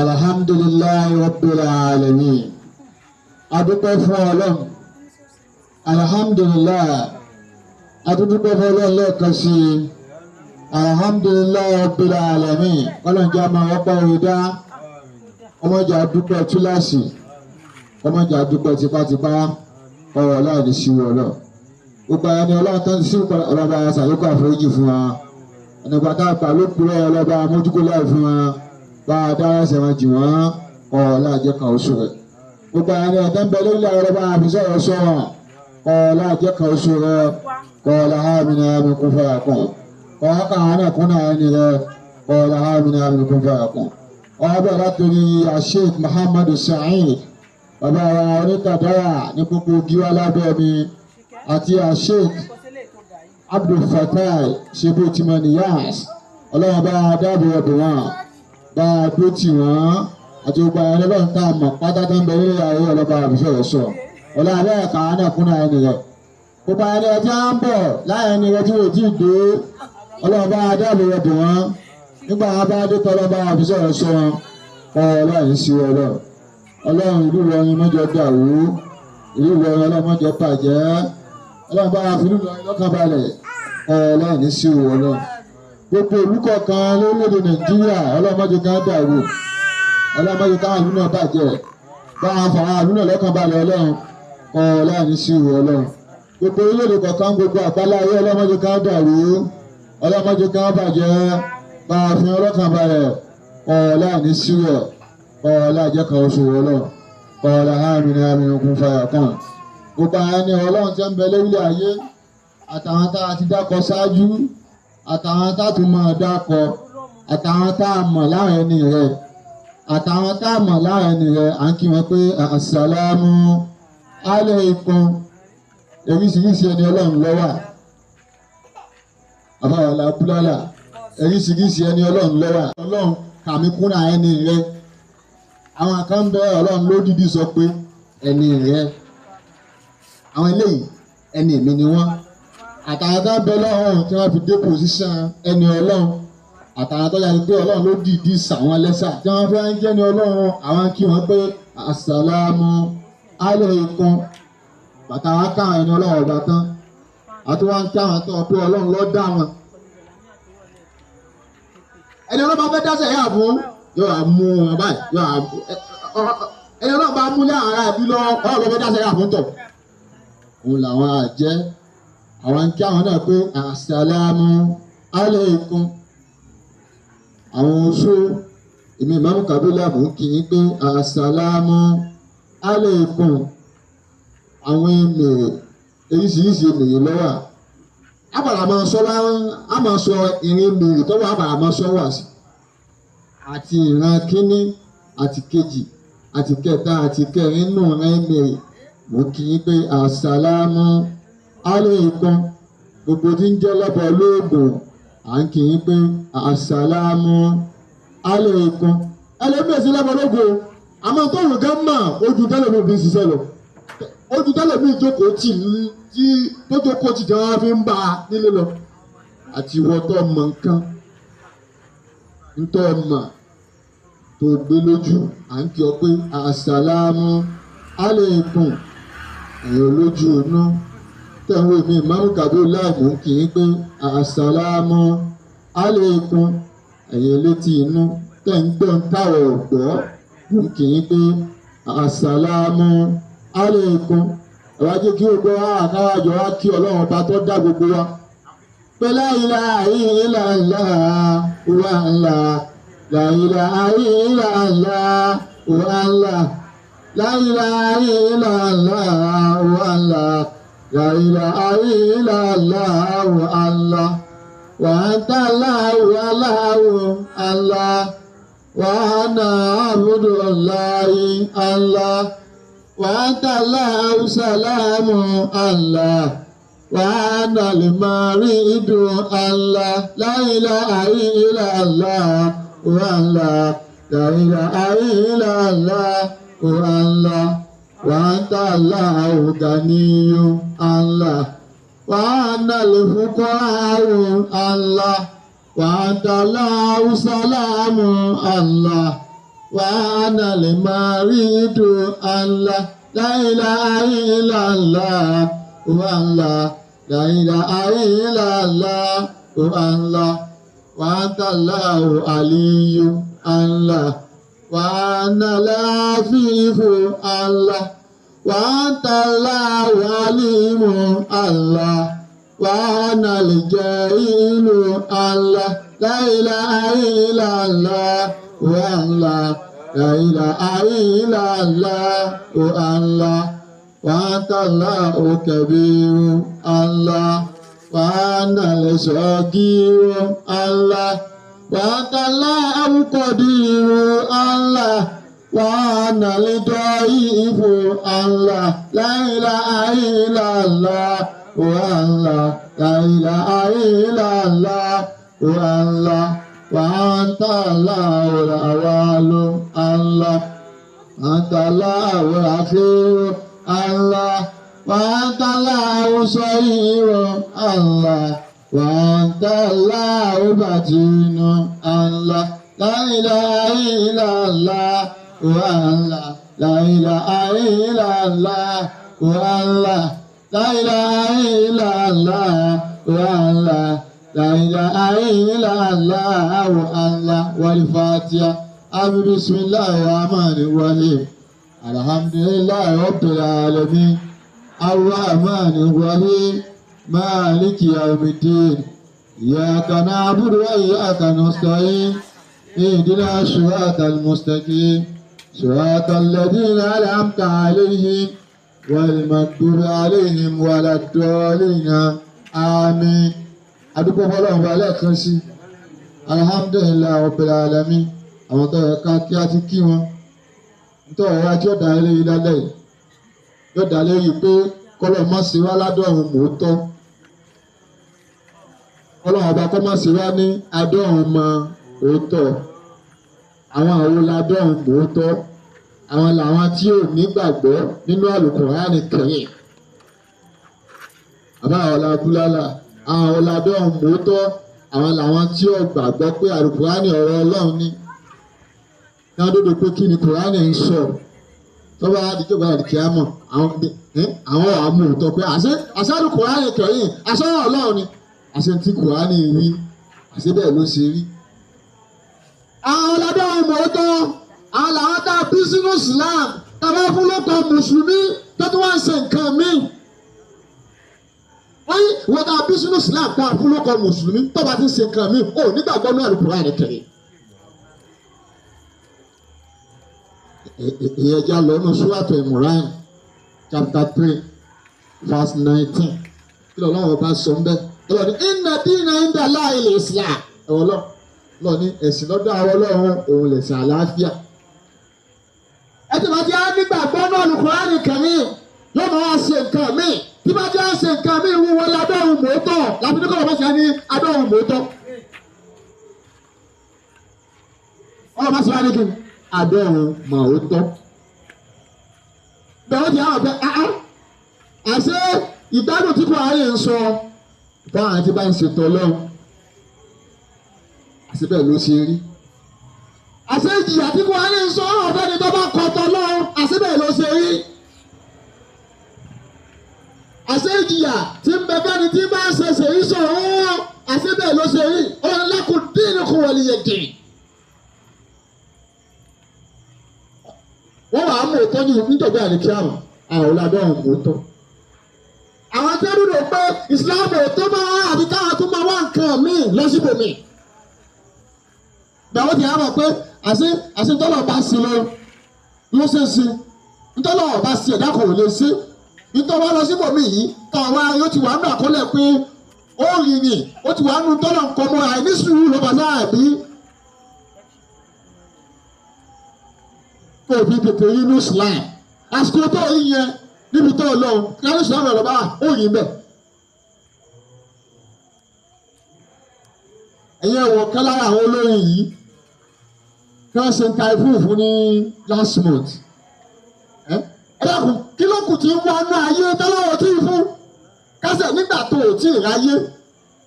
alhamdulillahi rabbil alamin. Adúpẹ́ fún Ọlọ́run. Alhamdulillahi. Adúpẹ́ fún Ọlọ́run lẹ́ẹ̀kan sí i. Alhamdulillahi rabbil alamin. Ọlọ́run jẹ́ àmọ́ ọ̀pọ̀ ìdá. Ọmọjà dúpẹ́ túláàsì. Ọmọjà dúpẹ́ tipátipá. Ọ̀rọ̀ láì sí wọ̀lọ́. Gbogbo ẹni Ọlọ́run tó ń sí ọlọ́ba ṣàlékún àforíjì fún wa. Ẹnìgbà tá a gbà ló kúrẹ́ ọlọ́ba mójúkó láì fún wa. Bá a dára ẹsẹ̀ wọn jì wọ́n. Ọ̀rọ̀ láì jẹ́ kan oṣù rẹ̀. Gbogbo ẹni ọ̀tẹ́ ń bẹ lórílẹ̀ ọlọ́ba àbísọ̀rọ̀ sọ wọn. Ọ̀rọ̀ láì jẹ́ kan oṣù rẹ̀. Qala amina min kun fayakun. Ọ̀rọ̀ kan àwọn ẹ̀kún náà ẹni rẹ̀. Qala amina min kun fayakun. Ọ̀rọ̀ bẹ̀rẹ̀ látòrí Sheikh Muhammadu Sa'id. Bàbá wa onítàdára ní gbogbo gíwá lábẹ́ mi. Àti Sheikh Abdul Fatai Ṣebú Timaniyas. Ọlọ́run bá dáàbò ọdún wọn. Bá a dó tì wọ́n. Àti gbogbo àwọn ẹlẹ́bọ̀n tá a mọ̀ pátá tó ń bẹ nílé ayé ọlọ́ba àbísọ̀rọ̀ sọ. Ọlọ́run abẹ́ ẹ̀ka àwọn ẹ̀kún náà ẹni rẹ̀. Gbogbo ẹni ẹjẹ́ á ń bọ̀ láyé ẹni rẹ̀ tí wò tí ì dé. Ọlọ́run bá dáàbò ọdún wọn. Nígbà wọn bá dé tọ́lọ́ba àbísọ̀rọ̀ sọ wọn. Ọlọ́run sí ọlọ́run. Ọlọ́run ìlú Ìlọrin mọ́jọ dàrú. Ìlú Ìlọrin ọlọ́run mọ́jọ bàjẹ́. Ọlọ́run bá fi ìlú Ìlọrin lọ́kàn balẹ̀. Ọlọ́run sí ọlọ́run. Gbogbo ìlú kọ̀ọ̀kan lórílẹ̀-èdè Nàìjíríà ọlọ́run mọ́jọ kan dàrú. Ọlọ́run mọ́jọ káwọn ìlú náà bàjẹ́. Bá wọn fà wọn ìlú náà lọ́kàn balẹ̀ ọlọ́run. Ọlọ́run sí ọlọ́run. Gbogbo orílẹ̀-èdè kọ̀ọ̀kan gbogbo àgbálá ayé ọlọ́run mọ́jọ kan dàrú. Ọlọ́run mọ́jọ kan bàjẹ́. Bá wọn fi ọlọ́kàn balẹ̀. Ọlọ́run sí ọlọ́run. Ọlá jẹ́ kan oṣù ọlọ́run. Ọlá àmìnà àmìnà kún fàyàkùn. Gbogbo àwọn ẹni ọlọ́run tí ń bẹ lórílẹ̀ ayé. Àtàwọn tá a ti dákọ ṣáájú. Àtàwọn tá a tún máa dákọ. Àtàwọn tá a mọ̀ láàrin ẹni rẹ̀. Àtàwọn tá a mọ̀ láàrin ẹni rẹ̀. À ń kí wọn pé àsàlámù aláìkùm. Oríṣiríṣi ẹni ọlọ́run ló wà. Àbáwọlá búlálà. Oríṣiríṣi ẹni ọlọ́run ló wà. Ọlọ́run kàmí kúnra ẹni rẹ̀. Àwọn kan bẹ ọlọ́run ló dídí sọ pé ẹni rẹ àwọn eléyìí ẹni mi ni wọ́n. Àtàwọn tó bẹ lọ́rùn tí wọ́n fi dé pòsíṣàn ẹni ọlọ́run. Àtàwọn tó yàtọ̀ pé ọlọ́run ló dídí sàwọn lẹ́sà tí wọ́n fẹ́ ń jẹ́ ní ọlọ́run. Àwọn kí wọ́n pé àsàlámù aláìkùm. Bàtà wọn káwọn ẹni ọlọ́run ọba tán. Àti wọn kí àwọn tó pé ọlọ́run ló dá wọn. Ẹni ọlọ́run bá fẹ́ dáṣẹ̀ yà fún yóò wá mú wọn báyìí ẹni náà bá múlẹ̀ ara ẹbí lọ ọlọ́pàá dáṣẹ́ yà fún tọ̀. Òun làwọn àjẹ́ àwọn kí àwọn náà pé àsàlámù aláìkùm. Àwọn oṣó èmi Ìmáàmù Kábírà mú kì í pé àsàlámù aláìkùm. Àwọn ènìyàn oríṣiríṣi ènìyàn lọ́wọ́ àbàrà máa sọ á máa sọ ìrìn ènìyàn tó wà àbàrà máa sọ wà sí. Àti ìran kínní àti kejì àti kẹta àti kẹrin nù ẹ̀mí mo kì í pé àsàlámù aláìkùm. Gbogbo tí ń jẹ́ lọ́bọ̀ lóògùn à ń kì í pé àsàlámù aláìkùm. Ẹlẹ́mìí sí lọ́bọ̀ lóògùn àmọ́ tó wù gán mà ojú tẹ́lẹ̀mí bí ń ṣiṣẹ́ lọ. Ojú tẹ́lẹ̀mí jókòó tì tí tó jókòó tì tí wọ́n fi ń bá a nílé lọ. Àti ìwọ tó mọ nǹkan ntọ́ ọmọ tó gbé lójú à ń kí ọ pé àsàlámù aláìkùm. Ẹ̀yin olójú inú tẹ̀wé mi Ìmáàmù Kábírà mú kì í pé àsàlámù aláìkùm. Ẹ̀yin létí inú tẹ̀ ń gbọ́n táwọ̀ ọ̀gbọ́ mú kì í pé àsàlámù aláìkùm. Ẹ̀wá jẹ́ kí o gbọ́ àkáwájọ wá kí ọlọ́run ọba tó dá gbogbo wa. La ilaha illallah wa Allah. La ilaha illallah wa Allah. La ilaha illallah wa Allah. La ilaha illallah wa Allah. Wa anta Allahu Allah. Wa ana abdullahi Allah. Wa anta Allahu salamu Allah. وأنا المريد الله. لا إله إلا الله والله. لا إله إلا الله والله. وأنت الله غني الله. وأنا الفقراء الله. وأنت الله سلام الله. وأنا المريض الله لا إله إلا الله والله لا إله إلا الله والله وأنت الله علي الله وأنا العفيف الله وأنت الله عليم الله وأنا الجليل الله لا إله إلا الله والله لا إله إلا الله والله وأنت الله كبير الله وأنا الصغير الله وأنت الله قدير الله وأنا الضعيف الله لا إله إلا الله والله لا إله إلا الله والله وأنت الله الأول الله أنت الله الأخير الله وأنت الله صغير الله وأنت الله بطين الله لا إله إلا الله والله لا إله إلا الله والله لا إله إلا الله والله لا إله إلا الله والله والفاتحة بسم الله الرحمن الرحيم الحمد لله رب العالمين الرحمن الرحيم مالك يوم الدين إياك نعبد وإياك نستعين اهدنا الصراط المستقيم صراط الذين أنعمت عليهم والمغضوب عليهم ولا الضالين آمين. adúpẹ́ fọlọ́run bá lẹ́ẹ̀kan sí alhamdulilayi rabbil alamin àwọn tó yẹ ká kí á ti kí wọn nítorí ọ̀rọ̀ ajé ọ̀dà ilé yìí lálẹ́ yìí yóò dá lé yìí pé kọ́lọ̀ má sí wá ládọ́run mòótọ́ kọ́lọ̀ ọba kọ́ má sí wá ní adọ́run mọ òótọ́ àwọn àwọn ládọ́run mòótọ́ àwọn làwọn tí ò nígbàgbọ́ nínú àlùkùránì kẹyìn àbá àwọn làbúlálà àwọn ọ̀làdọ́run mòótọ́ àwọn làwọn tí ò gbàgbọ́ pé àlùkùránì ọ̀rọ̀ Ọlọ́run ní náà dódò pé kí ni kùránì ń sọ tọ́ba àdìjọba àdìkíámọ̀ àwọn àmú òótọ́ pé àṣẹ àlùkùránì kẹyìn àṣẹ Ọlọ́run ni àṣẹ tí kùránì wí àṣẹ bẹ́ẹ̀ ló ṣe rí. àwọn ọ̀làdọ́run mòótọ́ àwọn làwọn tá a bí sínú Islam tá a bá fún lóko mùsùlùmí tó tún wá ń ṣe nǹkan míì wọ́n tá a bí sínú Islam tá a fún lóko mùsùlùmí tó bá ti ń ṣe nǹkan míì ó nígbàgbọ́ náà Al-Qur'an kẹrin. ìyẹn lọ́nà Suratu Imran chapter 3 verse 19 kí lọ́wọ́ bá sọ ń bẹ́ ọlọ́ni inna dina inda Allahi al-Islam lọ ní ẹ̀sìn lọ́dọ̀ àwọn Ọlọ́run òun lẹ̀sìn àlàáfíà. ẹ ti máa jẹ́ nígbàgbọ́ náà Al-Qur'an kẹrin yóò máa ṣe nǹkan míì tí bá jẹ́ ṣe nǹkan míì wúwo ládọ́run mòótọ́ láti ní kọ́ ọ̀bá ṣe ní adọ́run mòótọ́. ọlọ́mọ sọ wá ní kí adọ́run mòótọ́. bẹ́ẹ̀ ti àwọn ọ̀bẹ àṣé ìgbádùn tí kò ayé ń sọ báwọn àti bá ń ṣètò Ọlọ́run àṣé bẹ́ẹ̀ ló ṣe rí. àṣé ìjìyà tí kò ayé ń sọ ọ̀bẹ ni tó bá kọ́ tọ́ lọ́run àṣé bẹ́ẹ̀ ló ṣe rí. àṣé ìjìyà tí ń bẹ bẹ́ni tí bá ń ṣe ṣèyí sọ̀rọ̀ àṣé bẹ́ẹ̀ ló ṣe rí ọ̀run lakum dinukum waliya din. wọ́n wàá mú òótọ́ nítorí àlèkí àrùn àwọn ọ̀làdọ́run òótọ́. àwọn tí wọ́n rò pé ìsìláàmù òótọ́ máa wá àti káwọn tó máa wá nǹkan míì lọ́sibòmí. bẹ́ẹ̀ ti hàn pé àṣé ntọ́lọ̀ bá sí ló ṣe é sí ntọ́lọ̀ bá sí ẹ̀dá kan ò lè ṣe nítorí wọn lọ síbòmí yìí táwa yóò ti wà ń dàkọ́lẹ̀ pé ó rí ni ó ti wà nù tọ́lọ̀ nǹkan mọ́ àìní sùúrù ló bá sáà bí. òbí tètè yín ní Islam àsìkò tó yín yẹn níbi tó lọ kí á ní Islam rẹ̀ lọ́ba ó yín bẹ̀. ẹ̀yin ẹ̀wọ̀n kan lára àwọn olórin yìí kí wọ́n ṣe ń ta ifú fún ní last month. ẹ dákun kí ló kù tí ń wá ní ayé tọ́lọ́wọ́ tí ì fún kásẹ̀ nígbà tó ò tí ì ráyé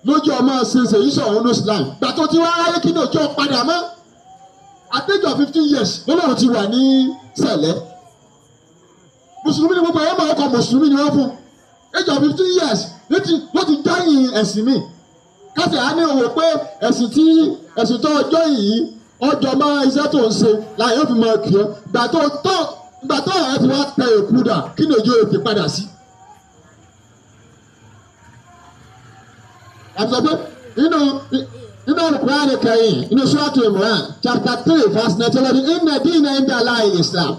lójú ọmọ ṣe ṣèyí sọ̀rọ̀ ní Islam gbà tó ti wá ráyé kí ní òjò padà mọ́ at age of 15 years lọ́lọ́run ti wà ní sẹ̀lẹ̀ mùsùlùmí ni gbogbo ẹ̀yọ́ máa kọ mùsùlùmí ni wọ́n fún age of 15 years ló ti dáyìn ẹ̀sìn mi káṣí á ní òwò pé ẹ̀sìn tó ọjọ́ yìí ọjọ́ máa iṣẹ́ tó ń ṣe láàyè òfin máa kì í gbà tó ọ̀rẹ́ ti wá tẹ èkú dà kí ni òjò ètè padà sí. àbùsọ̀ pé nínú Al-Qur'an Karim inú Suratu Imran chapter 3 verse 19 inna dina inda Allahi Islam.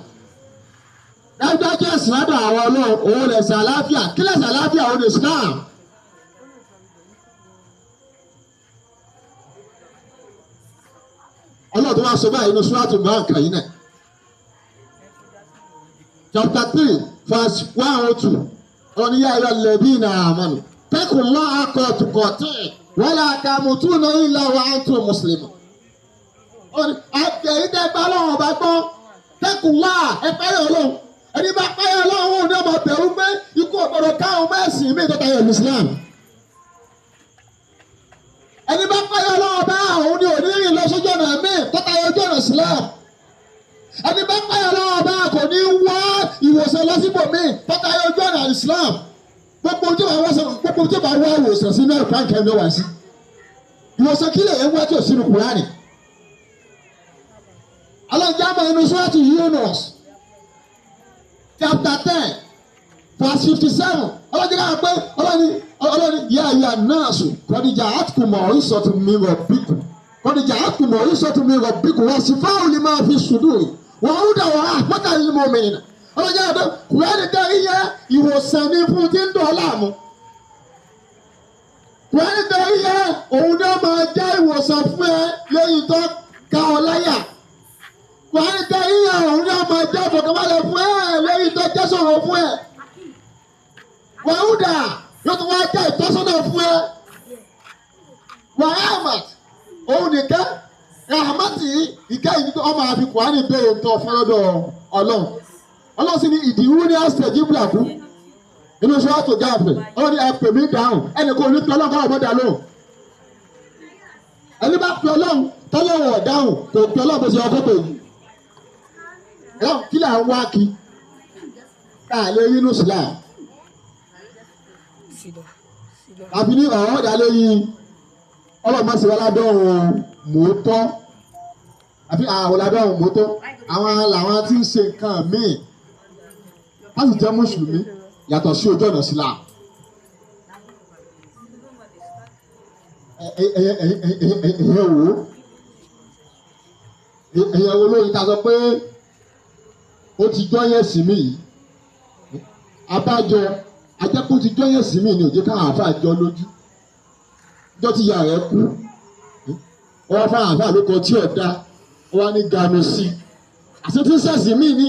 dájúdájú ẹ̀sìn lọ́dọ̀ àwọn ọlọ́run òun lè ṣe àlàáfíà kí lè ṣe àlàáfíà òun lè Islam. ọlọ́run tó wá sọ báyìí inú Suratu Imran kàyí náà chapter 3 verse 102 ọ̀rọ̀ ní yā ayyuhalladhīna āmanū ittaqullāha haqqa tuqātihi wa lā tamūtunna illā wa antum muslimūn. àtẹ̀yìndẹ́gbà ọlọ́run ọba gbọ́ ittaqullāha ẹ̀pẹ́rẹ́ ọlọ́run ẹni bá pẹ́yẹ ọlọ́run ní ọmọ bẹ̀rù pé ikú ọ̀gbọ̀dọ̀ káwọn mẹ́sìn mí ìtọ́ta yẹn Islam. ẹni bá pẹ́yẹ ọlọ́run bá àwọn ní onírìn lọ sójú ọ̀nà mí ìtọ́ta yẹn ojú ọ̀nà Islam. ẹni bá pẹ́yẹ ọlọ́run bá kò ní wá ìwòsàn lọ́sibò mí ìtọ́ta yẹn ojú ọ̀nà Islam. gbogbo ojú bá wá ìwòsàn sínú ẹ̀rọ pàǹkẹ́ mi wá sí. ìwòsàn kílẹ̀ yẹn wá tí ò sínú Kùránì. aláǹjáàmọ̀ inú Suratu Yunus chapter 10 verse 57 ọlọ́jọ́ náà pé ọlọ́ni yá ayé anáàsù kọ́díjà àtùkùmọ̀ oríṣọ́tù mi rọ̀ bíkù kọ́díjà àtùkùmọ̀ oríṣọ́tù mi rọ̀ bíkù wọ́n sì fáwọn lè máa fi sùdù wọ́n ń dà wọ́n àpọ́tà nínú mọ́mìnira ọlọ́jọ́ náà pé Kùránì dá iye ìwòsàn ní fún tí ń dọ̀ láàmú Kùránì dá iye òun náà máa jẹ́ ìwòsàn fún ẹ lẹ́yìn tó ká ọ láyà. Wàá tẹ iye òun náà máa jẹ́ ìfọ̀kànbalẹ̀ fún ẹ lẹ́yìn tó jẹ́ sọ̀rọ̀ fún ẹ. Wàhúdà yóò tún wá jẹ́ ìtọ́sọ́nà fún ẹ. Wàhámàt òun nìkan Rahmati ìkẹ́ yìí tó ọmọ àfi Kùránì béèrè tó fún lọ́dọ̀ Ọlọ́run. Ọlọ́run sì ní ìdìwú ní ọ̀sẹ̀ jíbìlà fún. Inú Suratu Ghafir ọlọ́run ní ẹ pè mí dáhùn ẹnì kan ò ní pẹ́ ọlọ́run kọ́ ọ̀mọ́dà lóhùn. Ẹni bá pẹ́ ọlọ́run tọ́lọ́run ọ̀dáhùn kò pẹ́ ọlọ́run bó ṣe ọkọ̀ pè yìí. Kí là ń wá kí lè rí inú sílá àbí ní ọ̀rọ̀ ọ̀dà lẹ́yìn ọlọ́mọ̀síwá ládọ́rùn mọ́tọ́ àbí àwọn ládọ́rùn mọ́tọ́ àwọn làwọn tí ń ṣe nǹkan míì láti jẹ́ mùsùlùmí yàtọ̀ sí ojú ọ̀nà sílá. ẹ̀yẹ̀ wo lóyún ta sọ pé ó ti jọ́yẹ̀ sí mi yìí abájọ ajẹ́kù ti jọ́yẹ̀ sí mi ní òjò káwọn àáfàá jọ lójú jọ́ ti yà rẹ̀ kú wọ́n fáwọn àáfàá ló kọ tí ọ̀dà wọ́n ní ganu sí i àti tí sẹ́sì mí ní.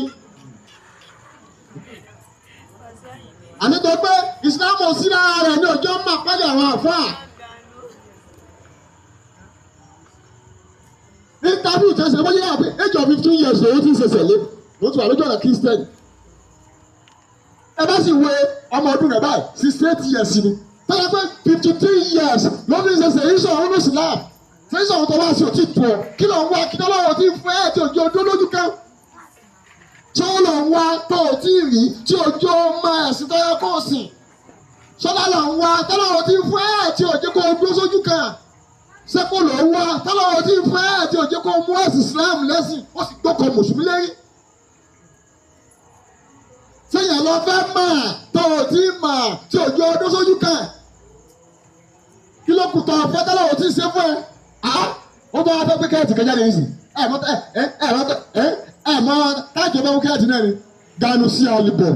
àníjọ pé ìsìlámù sí lára rẹ̀ ní ọjọ́ máa pálí àwọn àáfàá. ní tábìlì ìtẹ̀sẹ̀ wọ́n yẹ pé age of 15 years lòun ti ń ṣẹ̀ṣẹ̀ lé lóòótọ́ wà lójú ọ̀nà Christian. ẹ bá sì wo ọmọ ọdún rẹ̀ báyìí 68 years ni tọ́lá pé 53 years ló fi ń ṣẹ̀ṣẹ̀ yìí sọ̀rọ̀ ọ̀run Islam ṣé sọ̀rọ̀ tó wá sí òtí tó ọ kí ló ń wá kí lọ́wọ́ tí ń fẹ́ ẹ̀ tí òjò ọdún lójú kan tí ó lọ ń wá tó ò tí ì rí tí òjò máa ẹ̀sìn tó yẹ kó sìn sọ́lá lọ ń wá tọ́lọ́wọ́ tí ń fẹ́ ẹ̀ tí òjò kó dúró sójú kan sẹ́kù lọ ń wá tọ́lọ́wọ́ tí ń fẹ́ ẹ̀ tí òjò kó mú ẹ̀sìn Islam lẹ́sìn ó sì gbọ́kọ̀ mùsùlùmí lẹ́yìn. Sẹ́yìn lọ fẹ́ mọ̀ tó o ti mọ̀ tí òjò ọdún sójú kan kí ló kù tó ọ̀fẹ́ tọ́lọ́wọ́ tí ń ṣe fún ẹ. Wọ́n bá wá fẹ́ pé kẹ́ẹ̀tì kẹjá lè sìn mọ táàkì ọba wúkẹ́ẹ̀tì náà ni ganu sí alibọ̀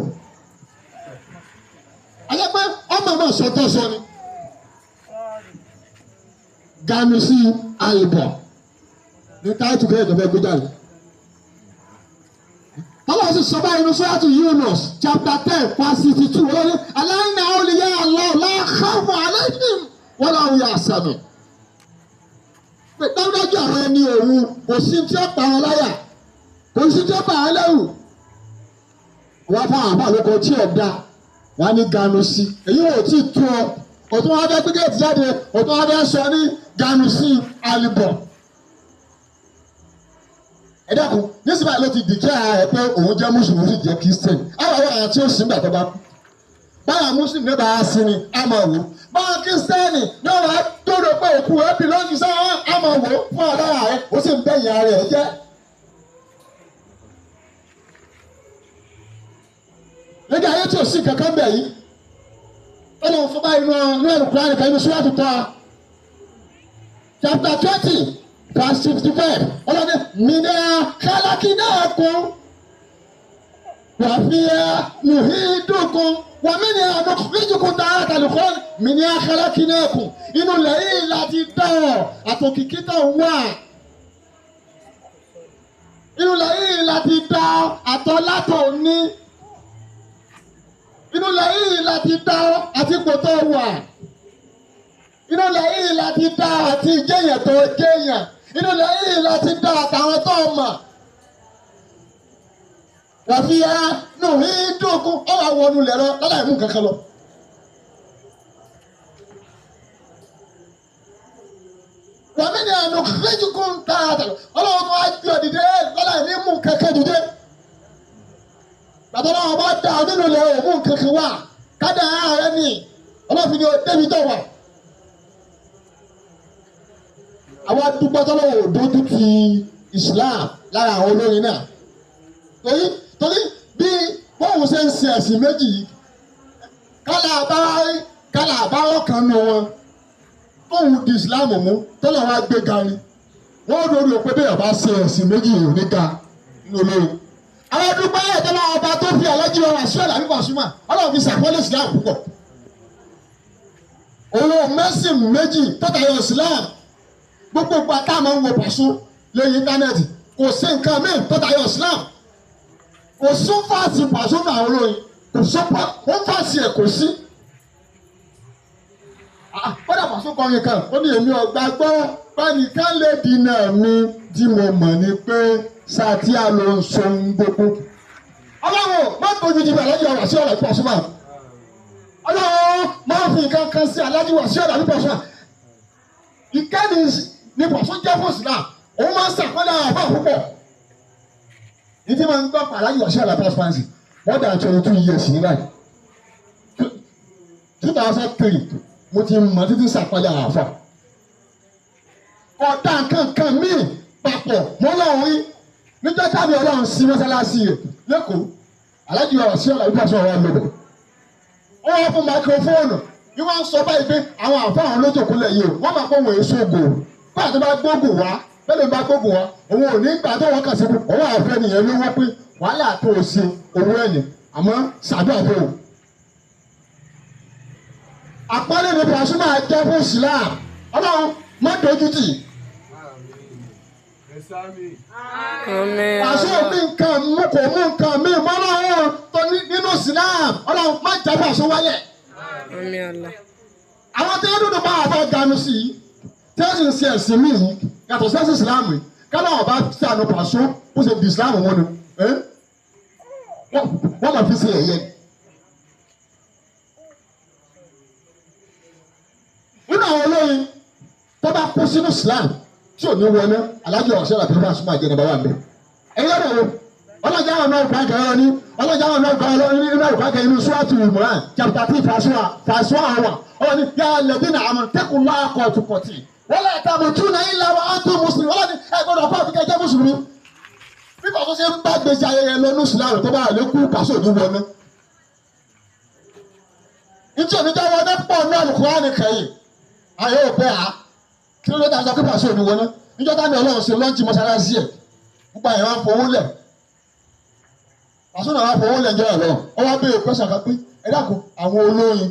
alẹ́pẹ́ ọmọ náà sọtọ́ sọ ni ganu sí alibọ̀ ní táàkì kẹ́ẹ̀tì ọba gbé jáde. Tọ́lá sì sọ báyìí ní Suratu Yunus chapter 10 verse 62 wọ́n ní aláìní awliya Allah la khawfun alayhim wa la hum yahzanun. Dájúdájú àwọn ẹni òun kò sí tí ó pa wọn láyà kò sí tí ó pa wọn lẹ́rù. Wọ́n fún àwọn àbálòkọ tí ò da wọ́n á ní ganu sí. Èyí ò tí ì tó ọ. Òtún wọn fẹ́ gbígbé jáde òtún wọn fẹ́ sọ ní ganu sí alibọ̀. ẹ dákun nísìnyí báyìí ló ti dìkẹ́ ẹ pé òun jẹ́ mùsùlùmí sì jẹ́ kírísítẹ́nì àwọn àwọn tí ó sì ń gbà tó bá kú báwọn mùsùlùmí náà bá a sin ni a máa wò báwọn kírísítẹ́nì náà wàá dòdò pé òkú ẹ bí lọ́ọ̀kì sáwọn a máa wò fún ọ̀daràn rẹ ó sì ń bẹ̀yìn ara rẹ jẹ́. lẹ́yìn ayé tí ò sí kankan bẹ̀ yìí ó lọ fún báyìí nínú ẹ̀rù kúrò nìkan inú Suratu Taha chapter 20 verse 55 ọlọ́dẹ mìíràn khalaqnakum wa fiha nu'idukum wa minha nukhrijukum taratan ukhra mìíràn khalaqnakum inú lẹ́yìn láti dá ọ àtòkìkí tó wà inú lẹ́yìn láti dá àtọ́látò ní inú lẹ́yìn láti dá àti ipò tó wà inú lẹ́yìn láti dá àti ìjẹyàn tó jẹyàn inú lẹ́yìn láti dá àtàwọn tó mọ̀ wàfíà nù ìdógún ó wà wọnú lẹ́rọ lọ́dà ìmú kankan lọ. wàmí ni àná kéjìkún tààtà ọlọ́wọ́ tó wá gbé ọ̀dìdẹ́ lọ́dà ìmú kankan dìde. bàbá náà bá dá ọ nínú lẹ́rọ ìmú kankan wà kádà ààrẹ ni ọlọ́fin ni ó débi tó wà. àwọn dúpọ́ tọ́lọ́wọ́ òdòdó ti Islam lára àwọn olórin náà torí bí bóun ṣe ń ṣe ẹ̀sìn méjì yìí kálá àbáwọ̀ kan nù wọn tóun di Islam mú tọ́lọ̀ wá gbé ga ni wọ́n lórí òpé bẹ́ẹ̀ bá ṣe ẹ̀sìn méjì yìí ní ga nínú olórin. àwọn dúpọ́ ẹ̀tọ́lọ́ ọba tó fi Alhaji Wasiu Alabi Pasuma ọlọ́run fi ṣàpọ́nlé Islam púpọ̀ òun mẹ́sìn méjì tọ́tàyọ̀ Islam gbogbo ìgbà tá a máa ń wo Paso lórí íńtánẹ́ẹ̀tì kò sí nǹkan míì tó tayọ Islam kò sún fáàsì Paso náà olóyin kò sọ́pọ̀ ó fáàsì ẹ̀ kò sí. kódà Paso kọrin kan ó ní èmi ọ̀gbà gbọ́ pẹ́nìkan lè dínà mi tí mo mọ̀ ni pé Sàtíà ló ń sọ gbogbo. ọlọ́run má tójú ti bẹ̀ Alhaji Wasiu Alabi Pasuma ọlọ́run má fi nǹkan kan sí Alhaji Wasiu Alabi Pasuma ìkẹ́ni ní Paso jẹ́ fún Islam òun máa ń sàkọ́lá àbá púpọ̀ ní tí máa ń gbọ́ Alhaji Wasiu Alabi Pasuma more than 22 years ní báyìí 2003 mo ti mọ̀ títí sàkọ́lá àfà ọ̀dà kankan míì papọ̀ mọ́ lọ́wọ́ rí níjọ́ tábìlì ọlọ́run sí mọ́sálásí rẹ̀ lẹ́kọ̀ọ́ Alhaji Wasiu Alabi Pasuma wà lọ́bẹ̀ ó wá fún máikrófóònù bí wọ́n sọ báyìí pé àwọn àfáàwọn olójòkúlẹ̀ yìí o wọ́n máa kó wọ́n èso ògò báyìí tó bá gbógun wá bẹ́ẹ̀ bá gbógun wá òun ò ní gbà tó wọ́n kà sí kú òun àfẹ́ nìyẹn ló wọ́n pé wàhálà tó o ṣe owó ẹ̀yìn àmọ́ ṣàdúrà fún o. àpọ́nlé ni Pasuma jẹ́ fún Islam ọlọ́run má dojú tì. Paso mi nǹkan mú kò mú nǹkan mi mọ́ lọ́wọ́ tó nínú Islam ọlọ́run má jẹ́ Paso wáyẹ̀. àwọn tí wọ́n dúdú bá àbá ganu sí i tí wọ́n sì ń ṣe ẹ̀sìn mí yìí yàtọ̀ sẹ́sì Islam yìí kálá ọba tí àná Paso ó ṣe di Islam wọn ni wọ́n máa fi ṣe ẹ̀yẹ. nínú àwọn olóyin tó bá kú sínú Islam tí ò ní wọlé Alhaji Wasiu Alabi Pasuma jẹ́ nàbà wà mẹ́. ẹ̀yẹ́ rẹ̀ wo ọlọ́jà àwọn náà kọ́ àkàrà ní ọlọ́jà àwọn náà kọ́ àkàrà inú Suratu Imran chapter 3 verse 1 ọlọ́ni yà lẹ́dínà àmọ́ tẹ́kùn láàkọ̀ tukọ̀tì wọ́n lè tamutunna illa wa antum muslimun ọlọ́ni ẹgbẹ́rún ọkọ̀ àfikẹ́ jẹ́ mùsùlùmí. bí Paso ṣe ń bá gbèsè ayẹyẹ lọ ní Islam tó bá wà lẹ́kú Paso ní wọlé. ìtì oníjà wọlé pọ̀ ní Al-Qur'ani kẹ́yìn ayé òpẹ́ à kí ló dé ta sọ pé Paso ní wọlé níjọ́ tá ní Ọlọ́run ṣe lọ́ọ̀jì mọ́ṣáláṣí ẹ̀ nípa ẹ̀ wọ́n fowó lẹ̀ Paso náà wọ́n fowó lẹ̀ jẹ́ ọ̀rọ̀ ọ wá béèrè pẹ́sàn kan pé ẹ dákun àwọn olóyin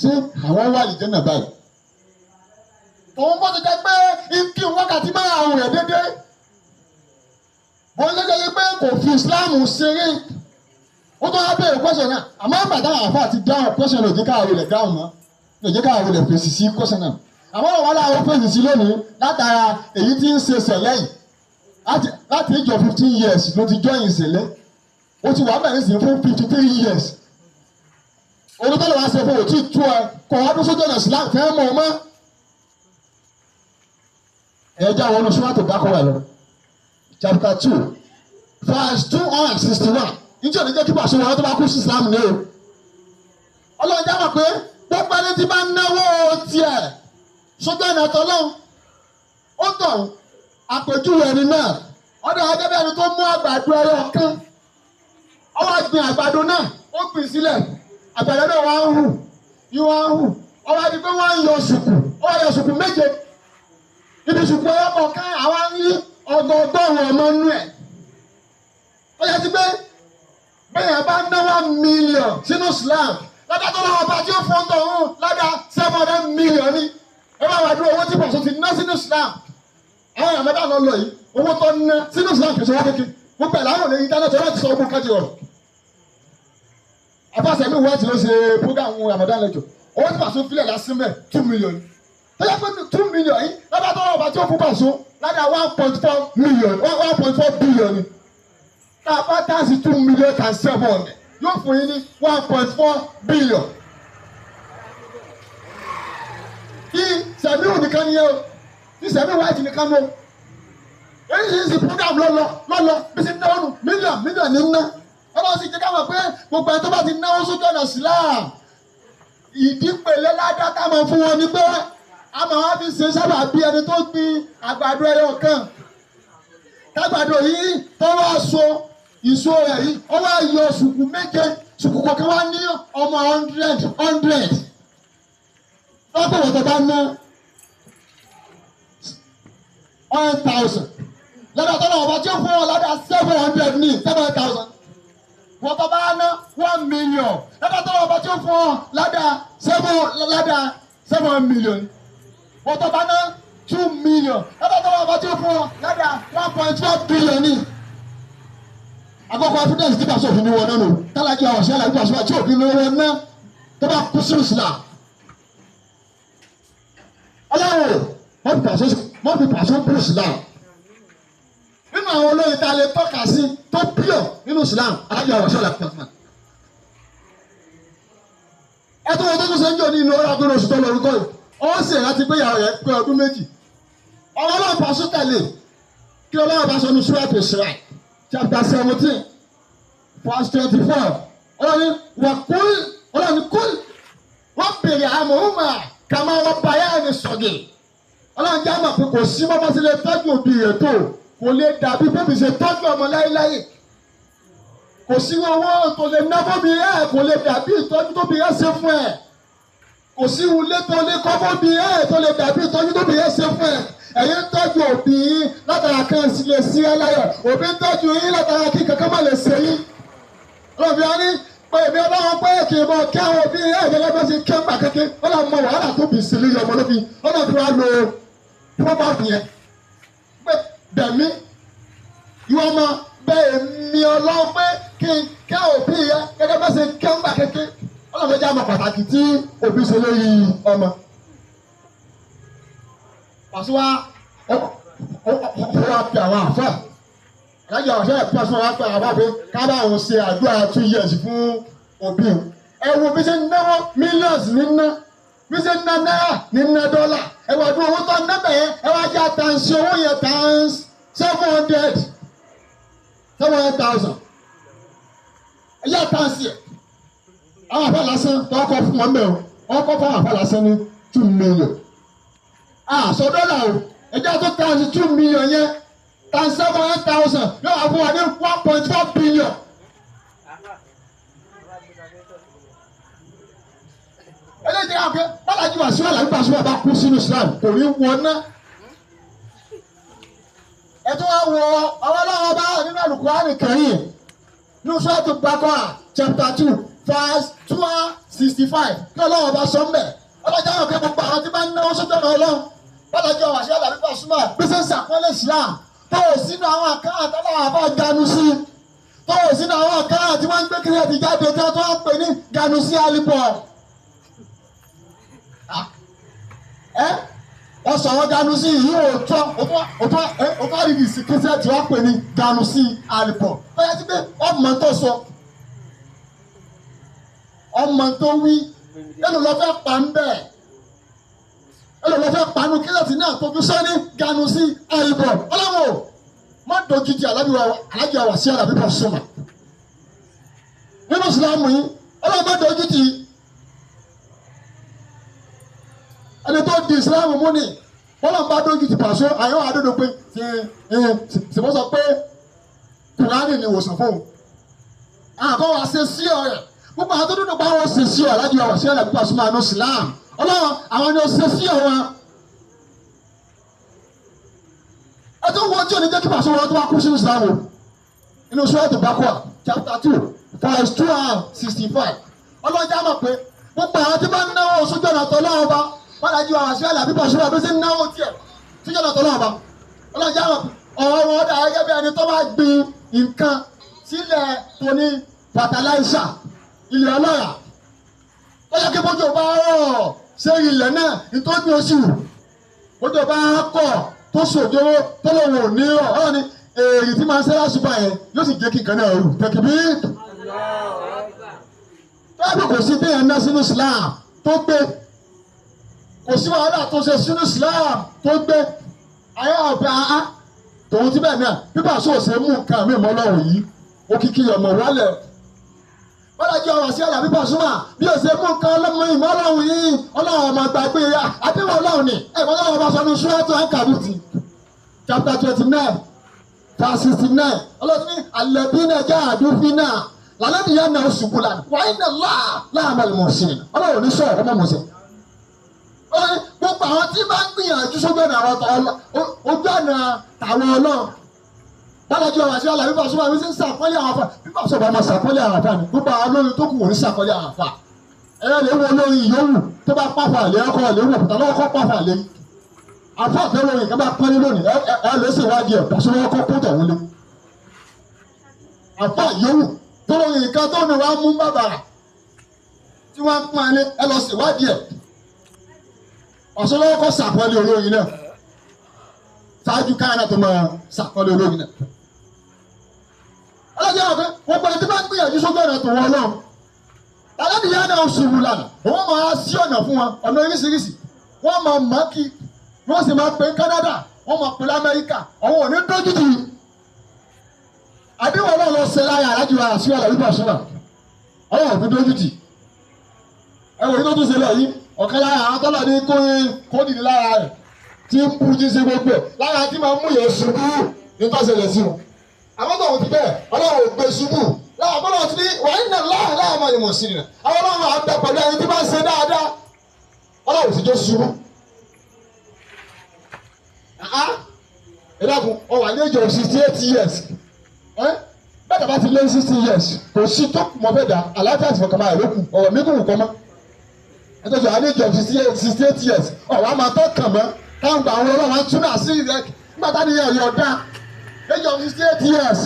ṣé àwọn wà lìjẹ́ náà báyìí. òun bó ti jẹ́ pé kí wákàtí máa àwọn rẹ̀ dédé wọ́n lé pé kò fi Islam ṣeré ó tó wá béèrè pẹ́sàn náà àmọ́ àgbàdo àwọn àfa àti dáhùn pẹ́sàn náà ò jẹ́ káàwé rẹ̀ dáhùn mọ́ ò jẹ́ káàwé rẹ̀ fèsì sí pẹ́sàn náà àwọn ọ̀wọ́ làwọn fèsì sí lónìí látara èyí tí ń ṣe ṣẹlẹ̀ yìí láti age of 15 years ló ti join ìṣẹ̀lẹ̀ ó ti wà mẹ́rin sí fún 53 years olùtọ́lẹ̀ wá ṣe fún òtí tú ẹ kọ̀ wá dúró sójú ọ̀nà Islam fẹ́ mọ̀ ọ́ mọ́ ẹ̀ẹ́dá àwọn ọ̀nà ṣúwàtò dákọ̀ wà lọ chapter 2 verse 261 níjẹ́ òní jẹ́ kí Pasuma wọn tó bá kú sí Islam ní o. Ọlọ́run já mọ̀ pé gbogbo ẹni tí bá náwó tiẹ̀ sójú ọ̀nà tọ́lọ́run ó tọ̀ àpèjúwe ẹni náà ọ̀dọ̀ ajẹ́bẹ́ ẹni tó mú àgbàdo ẹyọ kan ó wá gbin àgbàdo náà ó gbìn sílẹ̀ àgbàdo náà wá ń hù ó wá di pé wọ́n ń yọ ṣùkù ó wá yọ ṣùkù méje ibi ṣùkù ẹyọ kọ̀ọ̀kan àwa ń yí ọgọgọ́rùn ọmọ nú ẹ̀ ó yẹ ti pé bẹ́ẹ̀ bá ná 1 million sínú Islam lọ́dọ̀ tó lọ́wọ́ bá tí ó fọ́n tó ń lọ́dọ̀ 700 million ní ẹ bá wà dúró owó tí Paso ti ná sínú Islam àwọn èèyàn mẹ́ta lọ yìí owó tó ná sínú Islam kìí ṣe wọ́n kékeré gbogbo ẹ̀ láwọn ò lè yí dáná tó láti sọ ogun kájí ọ̀rọ̀ àfàṣẹ mi wọ́n ti lọ ṣe program Ramadan lẹ́jọ́ owó tí Paso filẹ̀ lásán mẹ́ 2 million tó yẹ pé 2 million yìí lọ́dọ̀ tó lọ́wọ́ bá tí ó fún Paso lọ́dọ̀ 1.4 million 1.4 billion ni tàbá táàsì 2 million and 7 yóò fún yín ní 1.4 billion. Kí Sẹ̀míù nìkan ni yẹn o, kí Sẹ̀míù White nìkan lọ. Oríṣiríṣi program lọ́lọ́ bí ti náwó nù mílíọ̀nù ní ná. Ọlọ́run sì jẹ́ ká mọ̀ pé gbogbo ẹni tó bá ti náwó sójú ọ̀nà Islam. Ìdípele ládàá ká mọ̀ fún wọn ni pé a máa wá fi ṣe sábà bí ẹni tó gbin àgbàdo ẹyọ kan. Tágbàdo yìí tó wá so ìṣó rẹ̀ yìí ó wá yọ ṣùkú méje ṣùkú kọ̀ọ̀kan wá ní ọmọ 100 lọ́pọ̀ wọ́n tó bá ná 1,000 lọ́dọ̀ tó náà ọba tí ó fún ọ lọ́dọ̀ 700 ní 7,000 wọ́n tó bá ná 1 million lọ́dọ̀ tó náà ọba tí ó fún ọ lọ́dọ̀ 7 million wọ́n tó bá ná 2 million lọ́dọ̀ tó náà ọba tí ó fún ọ lọ́dọ̀ 1.4 billion ní. Àkọ́kọ́ evidence nípa sófin ni wọn náà nù tálákì àwọn ọ̀sẹ̀ àlàyé pàṣẹ àti òfin ni wọn náà tó bá kú sí Islam. Ọlọ́run wọ́n fi pàṣẹ kú Islam. Nínú àwọn olóyin tá a lè tọ́ka sí tó pure nínú Islam alájọ àwọn ọ̀sẹ̀ àlàyé pàṣẹ. Ẹ tó wọn tó tún ṣe ń jò ní inú ọ̀rọ̀ agbóró oṣù tó lórúkọ yìí ọwọ́ sì rántí pé ìyàwó rẹ̀ pé ọdún méjì. Ọlọ́run pàṣẹ tẹ̀lé kí Ọlọ́run bá sọ ní Surah Al-Isra chapter 17 verse 24 ọlọ́ni kúl wọ́n bèrè àmọ́húnmá kàmá wọ́n báyà ní sọ̀gì ọlọ́ni jẹ́ àmọ́ pé kò sí mọ́mọ́ sí lè tọ́jú òbí rẹ̀ tó kò lè dàbí bóbi ṣe tọ́jú ọmọ láéláé kò sí owó tó lè ná bóbi rẹ̀ kò lè dàbí ìtọ́jú tóbi rẹ̀ ṣe fún ẹ̀ kò sí ilé tó lè kọ́ bóbi rẹ̀ tó lè dàbí ìtọ́jú tóbi rẹ̀ ṣe fún ẹ̀ ẹ̀yin ń tọ́jú òbí yín látara kan sì lè sí ẹ láyọ̀ òbí ń tọ́jú yín látara kí kankan má lè ṣe yín. Ọlọ́bí wa ní pé èmi Ọlọ́run pé kì í mọ kí àwọn òbí yín ẹ̀jẹ̀ bá ṣe kí ẹ̀ ń gbà kéke Ọlọ́run mọ wàhálà tó bì sílé ọmọ lóbi Ọlọ́run wa lo proverb yẹn pé bẹ̀mí ìwọ ọmọ bẹ́ẹ̀ mi Ọlọ́run pé kí n kí àwọn òbí yẹn gẹ́gẹ́ bá ṣe kí ẹ̀ ń gbà kéke Ọlọ́run jẹ́ àmọ̀ pàtàkì tí òbí ṣe lórí ọmọ. Pàṣẹ wa ó wá pe àwọn àfà alájà ọ̀sẹ̀ Pàṣẹ wa pe àwọn àfà pé ká bá òun ṣe àdúrà 2 years fún òbí o. Ẹ wo bí ṣe ń náwó millions nínú bí ṣe ń ná náírà nínú dọ́là ẹ wá dúró owó tó ń nábẹ̀ yẹn ẹ wá já tàǹsì owó yẹn times 700,000 ẹ yá tàǹsì ẹ àwọn àfà lásán tó kọ́ fún wọn bẹ́ẹ̀ o wọ́n kọ́ fún àwọn àfà lásán ní 2 million. Sọ dọ́là o ẹjọ́ tó times 2 million yẹn times 700,000 yóò wá fún wa ní 1.4 billion. Eléyìí jẹ́ àpé bálájú wà sí wàhálà nípa sí wà bá kú sínú Islam kò ní wọ́n ná. Ẹ tó wá wọ ọwọ́ lọ́wọ́ bá nínú Al-Qur'an Karim ní Suratu Baqara chapter 2 verse 265 kí Ọlọ́run bá sọ mbẹ̀ ọlọ́jà àwọn akẹ́kọ̀ọ́ pa àwọn tí bá ń náwó sójú ọ̀nà Ọlọ́run bọ́lájọ́ wà sí àlàyé Pasuma bí ṣe ń ṣàpọ́nlé Islam tó o sínú àwọn àkáǹtì àtàwọn àbá ganu sí tó o sínú àwọn àkáǹtì tí wọ́n ń gbé kiri ẹ̀dì jáde tí wọ́n ń pè ní ganu sí alibọ̀ wọ́n sọ wọ́n ganu sí yìí òtún àdìdì sí kíṣẹ́ tí wọ́n pè ní ganu sí alibọ̀ bóyá ti pé ọmọ tó sọ ọmọ tó wí ẹnu lọ fẹ́ pa ń bẹ́ẹ̀ ẹnu lọ fẹ́ panu kílẹ̀tì náà tó fi sọ ní ganu sí alibọ̀ ọlọ́wọ́ má dojú ti alájọ àwà sí àlàbí Pasuma nínú ìsìlámù yìí ọlọ́run má dojú ti ẹni tó di ìsìlámù mú ni ọlọ́run bá dojú ti Pasuma àyẹ̀wò àdódò pé ṣe wọ́n sọ pé Kùránì ni ìwòsàn fóun àkọ́ wa ṣe sí ọ̀rẹ́ gbogbo àwọn tó dúdú pa wọn ṣe sí ọ̀rẹ́ alájọ àwà sí àlàbí Pasuma nínú ìsìlámù ọlọ́run àwọn ni ó ṣe sí ọ̀rẹ́ ẹtọ́ wọ́n tí o ní jẹ́ kí Pasuma wọn tó wá kú sínú ìsìlámù inú Suratul Baqarah chapter 2 verse 265 ọlọ́jà mọ̀ pé gbogbo àwọn tí bá ń náwó sójú ọ̀nà tó lọ́wọ́ bá wọ́n dájú àwọn àṣẹ àlàbí Pasuma bí sí ń náwó tiẹ̀ sójú ọ̀nà tó lọ́wọ́ bá ọlọ́jà mọ̀ pé ọ̀rọ̀ wọn dà gẹ́gẹ́ bí ẹni tó bá gbin nǹkan sílẹ̀ tó ní fàtàláìsà ilẹ̀ ọlọ́rà ó yẹ kí bójú bá rọ̀ ṣé ilẹ̀ náà nítorí oṣù bójú bá kọ̀ tó sòjóró tó lòun ò ní rọ̀ ọ̀rọ̀ ni èrì tí máa ń sẹ́lá ṣùgbọ́n yẹn yóò sì jẹ́ kí nǹkan náà rù tẹ̀kì bí. báyìí kò sí téèyàn ná sínú Islam tó gbé kò sí wàhálà tó ṣe sínú Islam tó gbé ayé ọ̀bẹ ahá tòun ti bẹ́ẹ̀ náà bíbá sóòsè mú nǹkan mi mọ́ lọ́rùn yìí òkìkí ọmọ wálẹ̀ wọ́n dájú ọ̀rọ̀ sí àlàbí Pasuma bí òsè mú nǹkan ọlọ́mọ ìmọ̀ ọlọ́run yìí ọlọ́run ọmọ gbàgbé àdéhùn ọlọ́run ni ẹ̀gbọ́n ọlọ́run bá sọ ní Suratu Ankabut chapter 29 verse 69 ọlọ́run ní alladhina jahadu fina lanahdiyanahum subulana wa inna Allaha la'amal muhsinin ọlọ́run ní sọ̀rọ̀ ọmọ mọ̀ọ́sẹ̀ gbogbo àwọn tí bá ń gbìyànjú sójú ọ̀nà àwọn ojú ọ̀nà tàwọn ọlọ́run bálájú àwọn àti àlàbí Pasuma mi ti ń sàkọ́lé àwọn afa bí Pasuma bá máa sàkọ́lé àwọn afa ni gbogbo àwọn olórin tó kù wọ́n ń sàkọ́lé àwọn afa ẹ̀rọ lè wo olórin ìyówù tó bá pàfà lé ọkọ lè wò pàtàkì ọkọ pàfà lé afa àtẹwò yìí kan bá pọ́nlé lónìí ẹ lè ṣe ìwádìí ẹ̀ Pasuma ọkọ kóńtà wọlé afa ìyówù tó lóyìn nǹkan tó ní wàá mú bàbàrà tí wọ́n pọ́n ẹni ẹ lọ sí ìwádìí ẹ̀ Pasuma ọkọ sàkọ́lé olóyin náà ṣáájú káyọ̀ náà tó máa sàkọ́lé olóyin náà ọlọ́jà ọ̀fẹ́ wọ́n gbọ́dọ̀ tí bá ń gbìyànjú sójú ọ̀nà tó wọ́n lọ́wọ́ aládìyá náà ṣubú lànà wọ́n máa sí ọ̀nà fún wọn ọ̀nà oríṣiríṣi wọ́n máa mọ̀ kí wọ́n sì máa pè Canada wọ́n máa pè lamẹ́ríkà àwọn ò ní dójú tì í àdéhùn ọlọ́run lọ ṣe láyà alájú ara sí àlàbí Pasuma ọlọ́run ò fi dójú tì ẹ wò ní tó tún ṣe lọ yìí ọ̀kan lára àwọn tọ́lọ̀ ní kó dìde lára rẹ̀ tí ń bú jí ṣe gbogbo ẹ̀ lára tí máa mú yẹn ṣubú ní tọ́sẹ̀lẹ̀ sí wọn àwọn tó ń ti bẹ́ẹ̀ ọlọ́run ò gbé ṣubú láwọn bọ́lá ti ní wàá nà láàmú ìmọ̀ sí nìyẹn àwọn ọlọ́run àgbà pẹ̀lú ẹni tí bá ń ṣe dáadáa ọlọ́run ti jó ṣubú. ẹ dákun ọ wà ní age of 68 years bẹ́ẹ̀ bá ti lé 60 years kò sí tó mọ̀ fẹ́ dà àlàáfíà ti fọkàn máa ló kù ọ̀rọ̀ mi kò wù kọ́ mọ́ ẹ tó sọ wà ní age of 68 years ọ̀rọ̀ àmọ́ tó kàn mọ́ táwọn gbà àwọn ọlọ́run tún náà sí rẹ nígbà tá a nìyẹn ọ̀yọ́ dá age of 68 years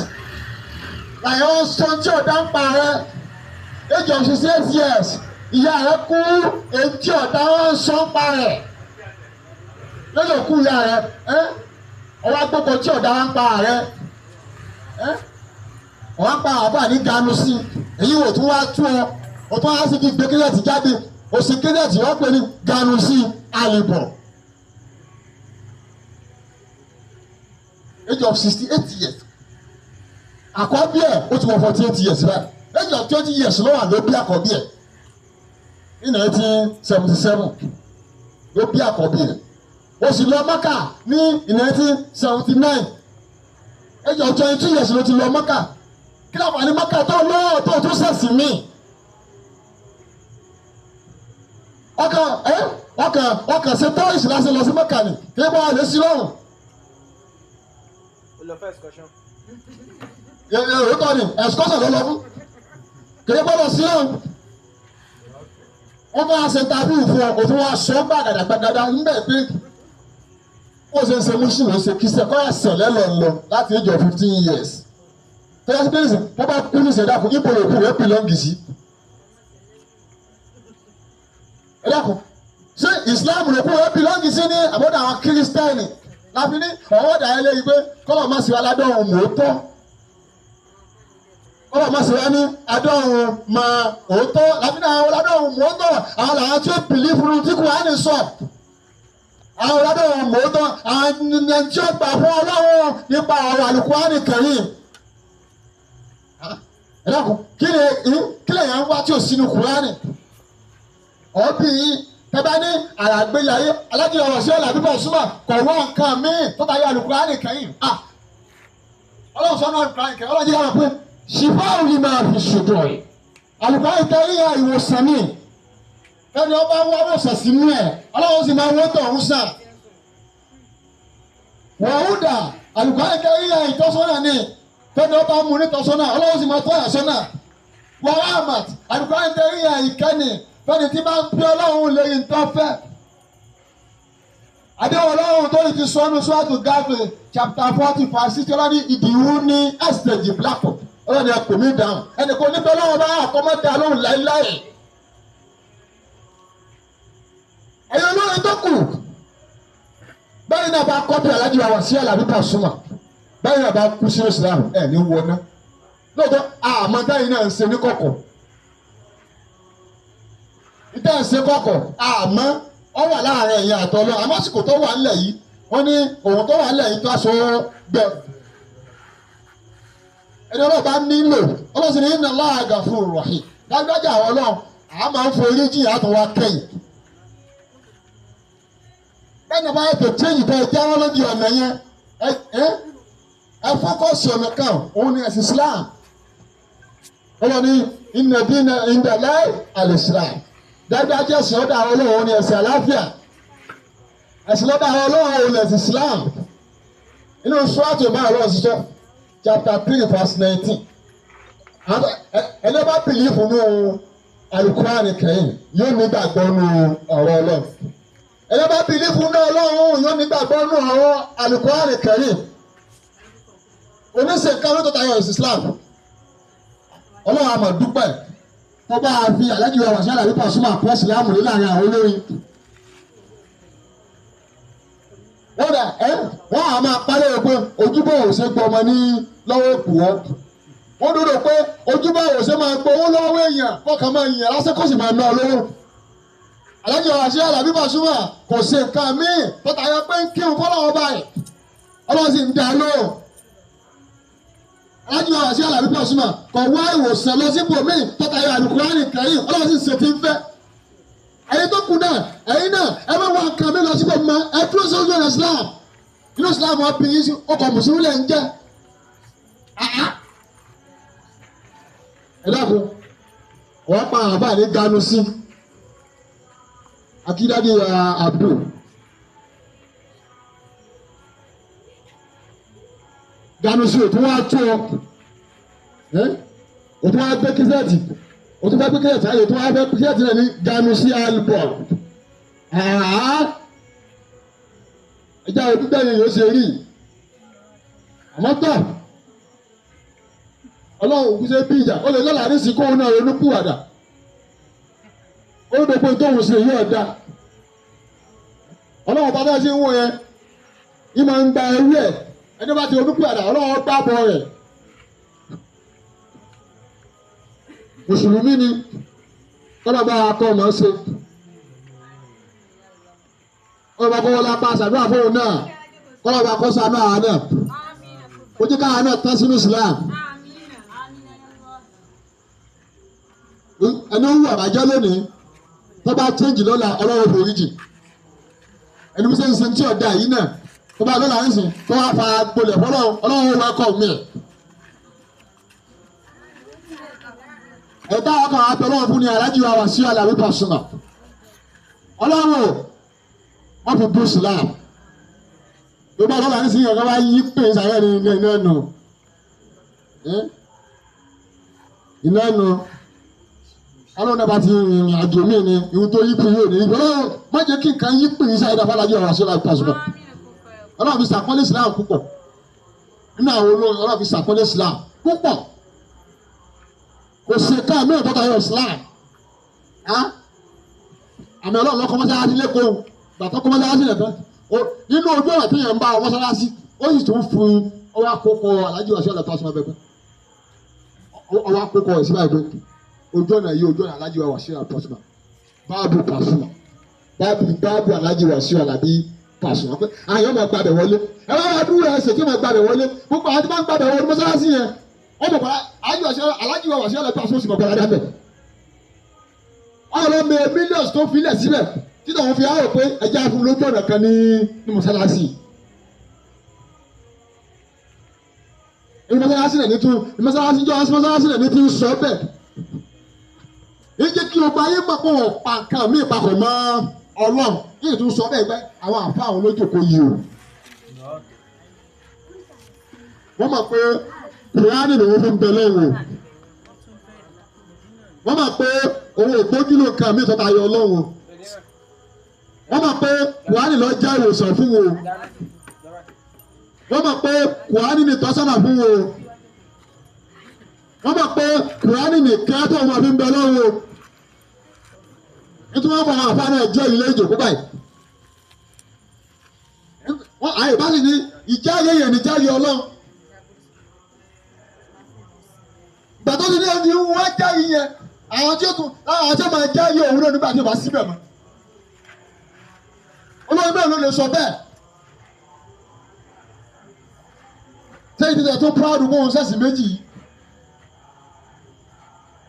làyẹn sọ tí ọ̀dá ń pa rẹ age of 68 years ìyá rẹ kú etí ọ̀dá wọn sọ ń pa rẹ lọ́jọ́ kú ìyá rẹ ọwọ́ agbókò tí ọ̀dá wọn pa rẹ ọwọ́ pa àbá ní ganu sí èyí wò tún wá tú ọ o tún wá sí kí gbé kílẹ̀tì jáde o sì kílẹ̀tì wọ́n pè ní ganu sí àlìbọ̀. Age of 68 years àkọ́bí ẹ̀ ó ti wọ 48 years báyìí age of 20 years ló wà ló bí àkọ́bí ẹ̀ ní 1977 ló bí àkọ́bí ẹ̀ ó sì lọ Mẹ́kà ní 1979 age of 22 years ló ti lọ Mẹ́kà kí ló wà ní Mẹ́kà tó lọ́wọ́ tó tún sẹ̀sì mí ọkàn ṣe tọ́ìsì lásán lọ sí Mẹ́kà ni kí ló bá wà lé sí lọ́rùn. Le first question. Òótọ́ ni excursion ló lọ fún. Kèé gbọ́dọ̀ sí ọ̀hún. Wọ́n bá ṣe tàbí fún ọ, òtún wá sọ gbàgàdàgbàgàdà ńbẹ̀ pé ó ṣe ń ṣe múṣì ló ṣe kí sẹ́kọ́ ẹ̀sẹ̀ lẹ́lọ̀ ń lọ láti age of 15 years. Tẹ́lẹ̀ sí pé wọ́n bá kú ní ìṣẹ̀dá fún ibo òkú rẹ̀ pìlọ́ǹgì sí. Ẹ dákun, ṣé Islam ló kú rẹ̀ pìlọ́ǹgì sí ní àbọ̀dọ̀ àwọn Kírísítẹ́nì? Láfi ní ọwọ́ dà ẹ́ léyìí pé kọ́lọ̀ má sì wá ládọ́run mòótọ́ kọ́lọ̀ má sì wá ní adọ́run mà òótọ́ láfi ní àwọn ládọ́run mòótọ́ àwọn làwọn tí ó bìlífù tí kò wá ní sọ àwọn ọ̀rẹ́dẹ̀ wọn mọ̀ ó tán àwọn ẹni tí ó gbà fún Ọlọ́run nípa ọ̀rọ̀ Al-Qur'ani Karim. Ẹ dákun kí lè yàn wá tí ò sínú Kùránì ọ̀bí yìí tẹ́bá ní àràgbélayé alájọ ọ̀rọ̀ sí ọ̀là bíbọ̀ súnmọ́ kọ̀ wọ́n nǹkan míì tó bá yẹ Al-Qur'ani Karim. Ọlọ́run sọ́nà Al-Qur'ani Karim Ọlọ́run jẹ́ káwọn pé ṣìfáàrù ni máa fi ṣètò ẹ̀ Al-Qur'ani Karim yà ìwòsàn ní ẹni ọba wá wòsàn sínú ẹ̀ Ọlọ́run sì máa wọ́n tọ̀ ọ̀hún sàn. Wàhúdà Al-Qur'ani Karim yà ìtọ́sọ́nà ní fẹ́ni ọba mú ní tọ́sọ́nà Ọlọ́run sì máa tọ́ ẹ̀ sọ́nà. Wàhámàt Al-Qur'ani Karim yà ìkẹ́ni fẹ́ni tí bá ń pẹ́ Ọlọ́run lè yìn tó fẹ́. Àdéhùn Ọlọ́run tó ti sọ́nu sọ́ọ̀tù Gáfẹ̀ chapter 40 verse 6 ọlọ́ni ìdìwú ní ẹ̀sìtẹ̀jì blackboard ọlọ́ni ẹ̀pẹ̀ mí dáhùn ẹnì kan níbẹ̀ lọ́wọ́ bá àkọ́mọ́dé lóhùn láéláé. Ẹ̀yin olórin tó kù bẹ́ẹ̀ náà bá kọ́pì Alhaji Wasiu Alabi Pasuma bẹ́ẹ̀ náà bá kú sínú Islam ẹ̀ ní wọná lóòótọ́ àmọ́ dáhìn náà ń ṣe ní kọ̀kọ̀ ìdá ń ṣe kọ̀kọ̀ àmọ́ ọ wà láàrin ẹ̀yìn àtọ́lọ́ àmọ́ àsìkò tó wà nílẹ̀ yìí wọ́n ní òun tó wà nílẹ̀ yìí tó aṣọ gbẹ. Ẹni ọlọ́ọ̀ bá nílò ọlọ́sìn ní inna Allaha ghafurur rahim dájúdájú àwọn ọlọ́run àá máa ń forí jìn àtúnwá kẹ́yìn. Bẹ́ẹ̀ni ọba ètò change tó ẹ jáwọ́ lójú ọ̀nà yẹn ẹ fọ́kọ̀sì ọ̀nà kan òun ni ẹ̀sìn Islam. Ọlọ́ni inna dina inda Allahi al-Islam. Dájúdájú ẹ̀sìn ọ̀dà àwọn ọlọ́run ni ẹ̀sìn àlàáfíà. Ẹ̀sìn lọ́dà àwọn ọlọ́run òun ẹ̀sìn Islam. Inú Suratu Al-Baqarah ṣiṣẹ́ chapter 3 verse 19. Ẹni bá bìlífù nù Al-Qur'ani Karim yóò nígbàgbọ́ nù ọ̀rọ̀ ọlọ́run. Ẹni bá bìlífù nù ọlọ́run yóò nígbàgbọ́ nù ọ̀rọ̀ Al-Qur'ani Karim. Oníṣẹ́ kan ló tó tayọ ẹ̀sìn Islam. Ọlọ́run àmọ̀ dúpẹ́ tó bá a fi Alhaji Wasiu Alabi Pasuma pọ̀ sílámù ní láàrin àwọn olórin. Wọ́n á máa parí ẹ̀ pé ojúbọ òṣè gbọmọ ní lọ́wọ́ èkó wọn. Wọ́n dúró pé ojúbọ òṣè máa gbowó lọ́wọ́ èèyàn kọ́kàn máa yìn lásán kó sì máa ná ọ lówó. Alhaji Wasiu Alabi Pasuma kò ṣe nǹkan míì tó tayọ pé ń kírun fọlọ́wọ́ báyìí Ọlọ́run sì ń dá lóhùn. Alhaji Wasiu Alabi Pasuma kò wá ìwòsàn lọ sí ibòmíì tó tayọ Al-Qur'ani Karim Ọlọ́run sì ń ṣe tí ń fẹ́. Ẹ̀yin tó kù náà ẹ̀yin náà ẹ bá wọn kàn mí lọ sí ibòmíì ẹ dúró sí ojú ọ̀nà Islam. Inú Islam wọn bí yín sí ọkọ̀ mùsùlùmí lẹ̀ ń jẹ́. Ẹ dákun wọ́n pa àbá ní ganu sí akíndádé Abdul. Ganu sí òtún wá tó òtún wá gbé kíṣẹ́ẹ̀tì òtún fẹ́ gbé kíṣẹ́ẹ̀tì ayé òtún wá fẹ́ kíṣẹ́ẹ̀tì náà ní ganu sí album. Ìjà òtún bẹ́ẹ̀ yóò ṣe rí àmọ́ tọ̀ Ọlọ́run kú ṣe bí ìjà ó lè lọ́la ní ìsìnkú òun náà ronú pìwàdà ó lè dòpin tóun ṣe yí ọ̀dà Ọlọ́run bá bá ṣe ń wọ yẹn yìí máa ń gba ẹrú ẹ̀ ẹni bá ti ronú pìwàdà Ọlọ́run gbá bọ̀ rẹ̀ mùsùlùmí ni kọ́nà bá akọ́ ọmọ ṣe. Ọba kọ́ wọlé apá àṣàdúrà fóun náà kọ́lá ọba kọ́ sànú àwa náà ojú káwa náà tán sínú Islam. Ẹni ó wù àbájá lónìí tó bá change lọ́la Ọlọ́run foríjì ẹni bí sẹ́yìn sẹ́yìn tí ọ̀dà yìí náà tó bá lọ́la ń sìn tó wá fa gbolẹ̀ fọlọ́ Ọlọ́run wẹ́kọ̀ mi. Ẹ̀dá ọkàn àtọ̀lọ́run fún ni Alhaji Wasiu Alabi Pasuma Ọlọ́run wọ́n fi bú Islam gbogbo ọlọ́la ní sìn ọ̀gá wá yí pé ìsàlẹ̀ ní iná nù iná nù Ọlọ́run náà bá ti rìnrìn àjò míì ni ìwú tó yí pé yóò ní ìgbà Ọlọ́run má jẹ́ kí nǹkan yí pé ìsàlẹ̀ ìdá Alhaji Wasiu Alabi Pasuma Ọlọ́run fi sàpọ́nlé Islam púpọ̀ nínú àwọn olórin Ọlọ́run fi sàpọ́nlé Islam púpọ̀ kò sí ká mẹ́rin tó tayọ Islam àmì Ọlọ́run lọ́kọ́ mọ́sálásí lẹ́kọ̀ọ́ bàtọ́ kọ́ mọ́sálásí nìkan nínú ojú ọ̀nà tí yẹn ń bá ọ mọ́sálásí ó sì tún fún ọwọ́ àkókò Alhaji Wasiu Alabi Pasuma bẹ́ẹ̀ ọwọ́ àkókò ẹ̀ sí báyìí pé ojú ọ̀nà yìí ojú ọ̀nà Alhaji Wasiu Alabi Pasuma báàbù Pasuma báàbù Alhaji Wasiu Alabi pàṣẹ pé àyàn máa gbàbẹ̀ wọlé ẹ wá wá dúró ẹsẹ̀ tí máa gbàbẹ̀ wọlé gbogbo àwọn tí máa ń gbàbẹ̀ wọlé mọ́sálásí yẹn wọ́n mọ̀ pé alájí wa wàṣẹ́ ọ̀lẹ́ pàṣẹ oṣù mọ̀ gbọ́dọ̀ dábẹ̀. ọ̀rọ̀ mi millions tó filẹ̀ sílẹ̀ títí àwọn fi hàn pé ẹja fún lójú ọ̀nà kan ní mọ́sálásí. mọ́sálásí rẹ̀ ní tún mọ́sálásí jọ mọ́sálásí rẹ̀ ní tún sọ bẹ́ẹ̀. ẹ jẹ́ kí ọba ayé mọ̀ pé wọ́n pa nǹkan mí papọ̀ mọ́ Ọlọ́run yìí tún sọ bẹ́ẹ̀ pé àwọn àfa àwọn olójókòó yìí o. wọ́n mọ̀ pé kùránì lòun fún bẹ́lẹ̀ wò. wọ́n mọ̀ pé òun ò gbójúlò nǹkan mí tọ́ta ayọ̀ Ọlọ́run. wọ́n mọ̀ pé kùránì lọ jẹ́ ìwòsàn fún wọn. wọ́n mọ̀ pé kùránì ní tọ́sánà fún wọn. wọ́n mọ̀ pé kùránì ní kẹ́tọ̀ wọn fi ń bẹ lọ́wọ́. nítorí wọn bọ̀ àwọn àfa náà jẹ́ ilé ìjòkó báyìí. wọ́n àyè bá sì ní ìjáyé yẹn ní jáyé Ọlọ́run. gbàtọ́ ti ní ẹni wọ́n jáyé yẹn àwọn tí ó tún àwọn tí ó máa jáyé òun náà nígbà tí ó bá síbẹ̀ mọ́. olórí bẹ́ẹ̀ ló lè sọ bẹ́ẹ̀. sẹ́yìn tí tó proud mọ́ òun sẹ́sì méjì yìí.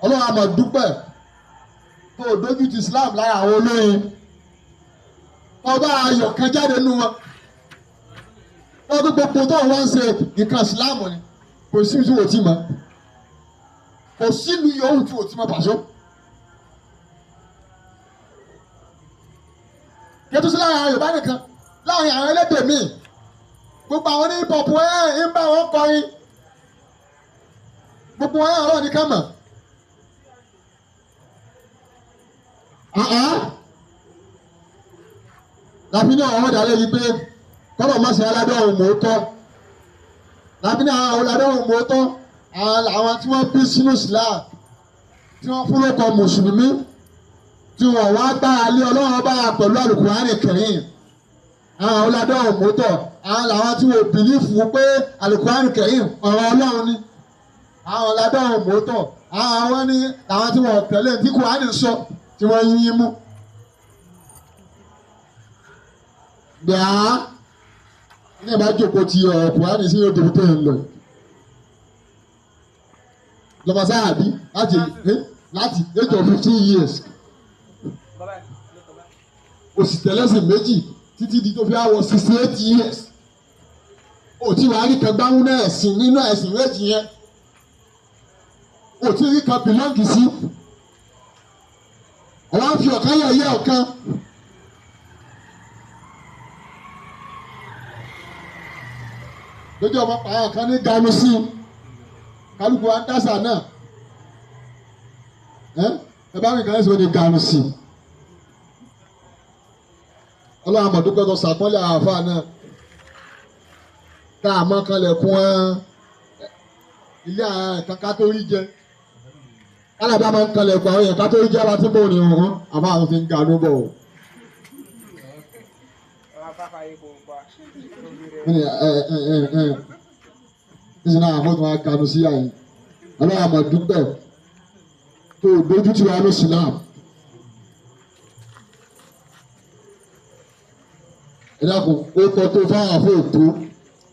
Ọlọ́run àmọ̀ dúpẹ́ tó o dójú ti Islam lára àwọn olóyin. ọba ayọ̀ kan jáde nínú wọn. wọ́n tó gbogbo tó wọ́n ń ṣe nǹkan Islam ni kò sí ibi tí wò ó ti mọ̀. kò sílùú yòówù tí wò ó ti mọ̀ pàṣọ. kẹ́tù sí láàrin àwọn Yorùbá nìkan láàrin àwọn ẹlẹ́dẹ̀ míì gbogbo àwọn ní pọ̀pù ẹ̀ ń bá wọn kọrin gbogbo wọn ọ̀rọ̀ ní ká mọ̀. láfi ní àwọn ọ̀dàlẹ́ yìí pé kọ́lọ̀ má ṣe aládọ́rùn mọ́tọ́ láfi ní àwọn aládọ́rùn mọ́tọ́ àwọn tí wọ́n bí sínú Islam tí wọ́n fún lóko mùsùlùmí tí wọ́n wá gbá alẹ́ Ọlọ́run bá pẹ̀lú Al-Qur'ani Karim àwọn aládọ́rùn mọ́tọ́ àwọn làwọn tí wọ́n bìlífù pé Al-Qur'ani Karim ọ̀rọ̀ Ọlọ́run ni àwọn aládọ́rùn mọ́tọ́ àwọn ní àwọn tí wọ́n tẹ̀lé tí Kùránì sọ tí wọ́n yín mú. gbàá ní ìbá jókòó ti Kùránì sí yóò débi tó ń lọ lọ́mọ sáàbí láti age of 15 years òsì tẹ̀lẹ́sìn méjì títí di tó fi àwọ̀ 68 years òtí wàá rí kan gbáhùn náà ẹ̀sìn nínú ẹ̀sìn méjì yẹn òtí rí kan bìlọ́ǹgì sí ọ̀wá ń fi ọ̀kan yẹ̀ ọ̀kan. lójú ọmọ pààyàn kan ní ganu sí kálukú wa ń dásà náà ẹ bá mi kàn ẹ́ sọ ní ganu sí ọlọ́run àmọ̀dúpẹ́ tó sàpọ́nlé àwọn àfa náà tá a mọ́ kanlẹ̀ kún ilé kankan tó rí jẹ alábàá máa ń kanlẹ̀ kún àwọn yẹn ká tó rí jẹ wá tí bò ní ọ̀hún àbá àwọn ti ń ganu bọ̀ o. nísìnyí àwọn afọ́tún wa kanu sí àyè ọlọ́run àmọ̀dúpẹ́ tó dojú tí wàá ní Islam. ẹ dákun ó kọ tó fáwọn afọ ètò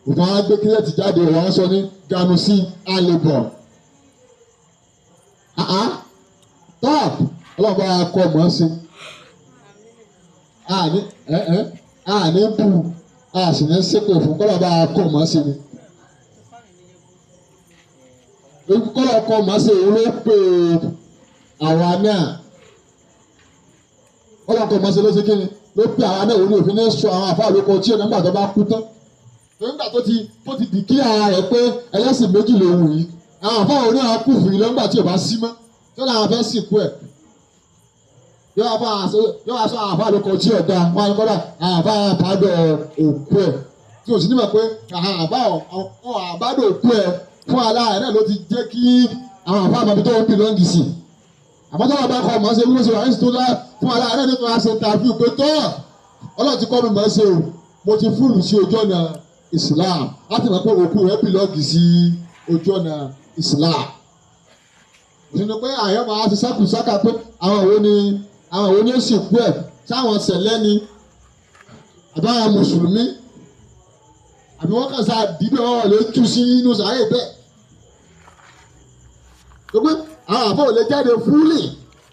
òfin àwọn gbé kílẹ̀tì jáde ọ̀rọ̀ wọn sọ ní ganu sí alebọ̀ top ọlọ́run bá kọ mọ́ sí àní bù a sì ní sèkò fún kọ́lá bá a kọ́ mọ́ sí ni kọ́lá kọ́ mọ́ sí òun ló pè àwa náà kọ́lá kọ́ mọ́ sí ló ṣe kí ni ló pè àwa náà òun òfin ní sọ àwọn àfáà lóko tí òun nígbà tó bá kú tán nígbà tó ti dìkí ara rẹ̀ pé ẹlẹ́sìn méjì lòun yìí àwọn àfáà òun náà kù fìrí lọ́gbà tí ò bá sí mọ́ tó náà fẹ́ sìnkú ẹ̀ yóò wá sọ àwọn àfáà lóko tí ọ̀dà wọn ni kọ́lá àwọn àfáà àbádọ̀ òkú ẹ̀ tí o sì nímọ̀ pé àbádọ̀ òkú ẹ̀ fún aláàrẹ̀ náà ló ti jẹ́ kí àwọn àfáà àmọ́ tó ń bì lọ́ǹgì sí àmọ́ tó wà bá kọ́ ọmọ ṣe wúlò ṣe wà ní ìṣòro fún aláàrẹ̀ náà tó wá ṣe tàbí pé tó Ọlọ́run ti kọ́ mi mọ̀ ṣe o mo ti fúlù sí ojú ọ̀nà Islam láti mọ̀ pé òkú rẹ̀ bì lọ́ǹgì sí ojú ọ̀nà Islam òṣèlú pé àyọ̀ máa ti sákù sáka pé àwọn òun ni ó sì kú ẹ̀ sáwọn ṣẹlẹ̀ ni àbára mùsùlùmí àbí wọ́n kàn sáà dìbò wọn lè tú sí inú sàárè bẹ́ẹ̀. gbogbo àwọn àbọ̀ ò lè jáde fúlì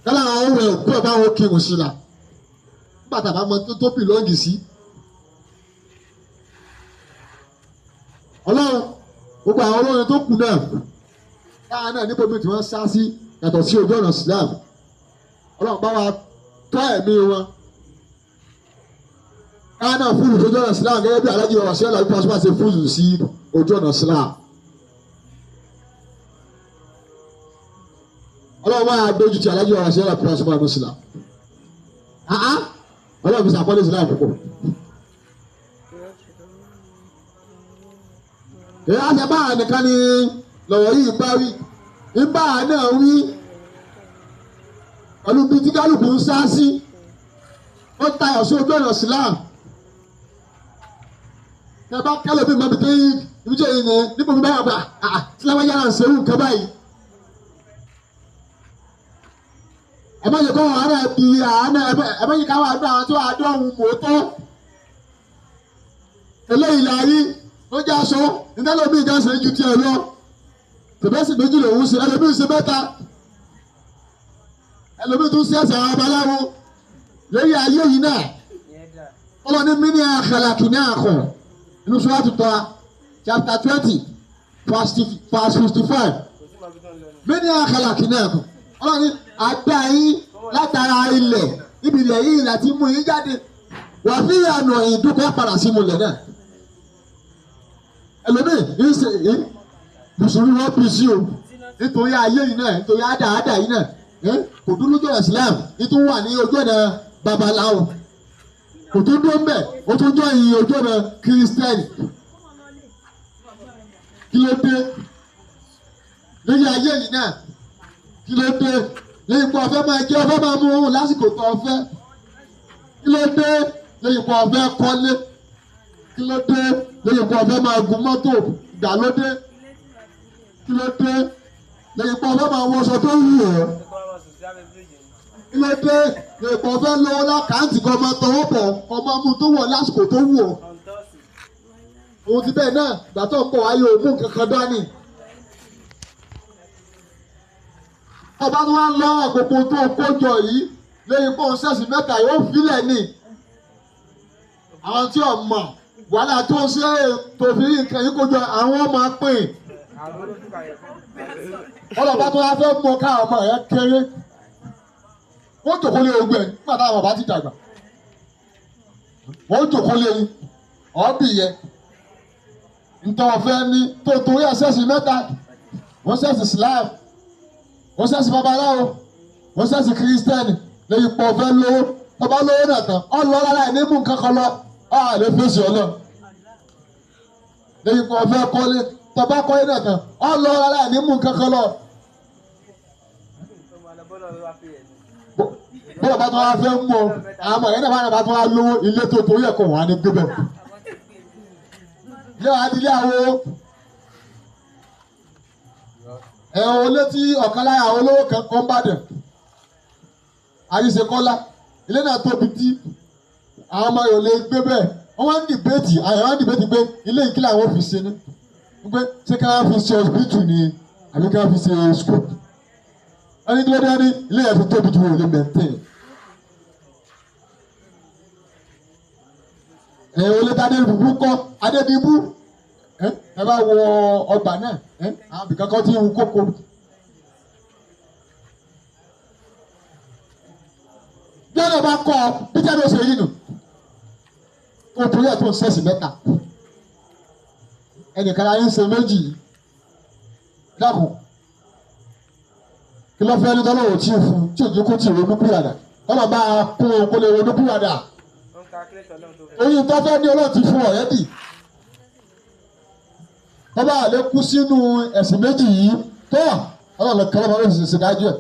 kálá àwọn ohun ẹ̀kú ẹ̀ bá wọn kírun sí la nígbà tá a bá mọ tó bìlọ́ǹgì sí. ọlọ́run gbogbo àwọn olórin tó kù náà káà náà níbo mi tí wọ́n sá sí yàtọ̀ sí ojú ọ̀nà Islam ọlọ́run bá wa tọ́ ẹ̀mí wọn káà náà fúlù ojú ọ̀nà Islam gẹ́gẹ́ bí alájí wa ṣẹlẹ̀ àbí pàṣípà ṣe fúlù sí ojú ọ̀nà Islam. ọlọ́run wáyà dójú ti alájí wa ṣẹlẹ̀ àbí pàṣípà ní Islam. ọlọ́run fi sàpọ́lé Islam púpọ̀. èyí á ṣe báà nìkan ni lọ́wọ́ yìí bá wí ìbá náà wí pẹ̀lú bíi tí kálukú ń sá sí ó tayọ̀ sí ojú ọ̀nà Islam. ẹ bá kálọ̀ bí mọ̀bí tó yí ibi tí èyí ni níbo mi báyọ̀ bá síláwá yára ń serú nǹkan báyìí. ẹ má yẹ kó wọn àárẹ̀ bí àánẹ̀ ẹ má yẹ káwọn àdúrà àwọn tí wọ́n àdó ọ̀hún mọ́tọ́ eléyìí láyé ó jẹ́ aṣọ ìdálómi ìjọsìn ju tiẹ̀ lọ tẹ̀bẹ́sì méjì lòún ṣe ẹlòmíì ṣe mẹ́ta ẹlòmíì tún ṣe ẹsẹ̀ abaláwo lórí ayé yìí náà ọlọ́ni mini àkàlàkì ní àkọ́ inú sọ́wọ́ tuntun chapter 20 verse 55 mini àkàlàkì ní àkọ́ ọlọ́ni àgbà yín látara ilẹ̀ ibi ilẹ̀ yìí láti mú yín jáde wà fi ìyànà ìdúkọ́ padà sínú ilẹ̀ náà ẹlòmíì ń ṣe mùsùlùmí wọn bí sí o nítorí ayé yìí náà nítorí àdáadá yìí náà kò dúró lójú ọ̀nà Islam nítorí wà ní ojú ọ̀nà babaláwo kò tó dó mbẹ ó tún jọ ìyìn ojú ọ̀nà kírísítẹ́nì kí ló dé lórí ayé yìí náà kí ló dé lẹ́yìn pọ̀ ọ̀fẹ́ máa jẹ́ ọ̀fẹ́ máa mú òun lásìkò tó ọ̀fẹ́ kí ló dé lẹ́yìn pọ̀ ọ̀fẹ́ kọ́lé kí ló dé lẹ́yìn pọ̀ ọ̀fẹ́ máa gun mọ́tò ìgbàlódé kí ló dé lẹ́yìn pọ̀ ọ̀fẹ́ máa wọṣọ tó wù ọ́ kí ló dé lẹ́yìn pọ̀ ọ̀fẹ́ lọ́wọ́ lákàntì kan máa tọwọ́ bọ̀ kọ́ máa mú tó wọ̀ lásìkò tó wù ọ́ òun ti bẹ́ẹ̀ náà gbàtọ̀ ń bọ̀ wáyé òmù kankan dání. ọba tó wá lọ gbogbo tó kójọ yìí lẹ́yìn pọ̀ ṣẹ́ẹ̀sì mẹ́ta yóò filẹ̀ ní àwọn tí ò mọ̀ wàhálà tó ṣe tòfin nǹkan yìí kójọ àwọn ọmọ pín ọlọ́ba tó wá fẹ́ mọ ká ọmọ yẹn kéré wọ́n jòkó lé ogun ẹ̀ nígbà táwọn ọba ti dàgbà wọ́n jòkó lé ọ̀bì yẹn ntọ́ ọ̀fẹ́ ní tó torí ẹ̀ṣẹ̀ṣì mẹ́ta wọ́n ṣẹ̀ṣì Islam wọ́n ṣẹ̀ṣì babaláwo wọ́n ṣẹ̀ṣì kírísítẹ́nì lẹ́yìn pọ̀ ọ̀fẹ́ lówó ọba lówó náà tán ọlọ́ rárá ẹ̀ ní mú nǹkan kan lọ lè fèsì ọlọ́ lẹ́yìn pọ̀ ọ̀fẹ́ kọ́lé tọba kọ́lé náà tán ọlọ́ rárá ẹ̀ ní mú nǹkan kan lọ. bí ọba tó wá fẹ́ mú ọ àmọ́ ẹ̀yẹ́ náà bá tó wá lówó ilé tó torí ẹ̀kọ́ wọn á ní gbé bẹ́ẹ̀. ilé wa di ilé àwo ẹ̀hún olé tí ọ̀kan lára àwọn olówó kan kọ́ ń bàdàn àyíṣekọ́lá ilé náà tóbi tí àwọn ọmọ yòó lè gbé bẹ́ẹ̀ wọ́n wá ń dìbẹ́tì àyàn wá ń dìbẹ́tì pé ilé ìkílẹ̀ àwọn fi ṣe ní pé ṣé ká fi ṣe hospital ni àbí ká fi ṣe school ẹni tó dé ní ilé yẹn fi tóbi ju òun lè mẹ́tẹ́ ẹ̀hún olé tí adébíbú kọ́ adébíbú ẹ bá wọ ọgbà náà àwọn ibìkan kan tí ń hu kókó. bí ọ̀nà bá kọ́ ọ bí jáde ó ṣe yìí nù tó torí ẹ̀ tó ń ṣẹ̀ṣì mẹ́ta ẹnìkan ayé ń ṣe méjì dákun kí ló fẹ́ ní tọ́lọ́ ò tí ì fún tí òjò kó tì ronú pìyàdà kọ́lọ̀ bá a kún un kó lè ronú pìyàdà oyin tó fẹ́ ní ọlọ́ọ̀ ti fún ọ̀rẹ́dì tọ́ba àlẹ́ kú sínú ẹ̀sìn méjì yìí tó ọlọ́ọ̀lọ́ kẹlẹ́ bá lóṣù ṣe dájú ẹ̀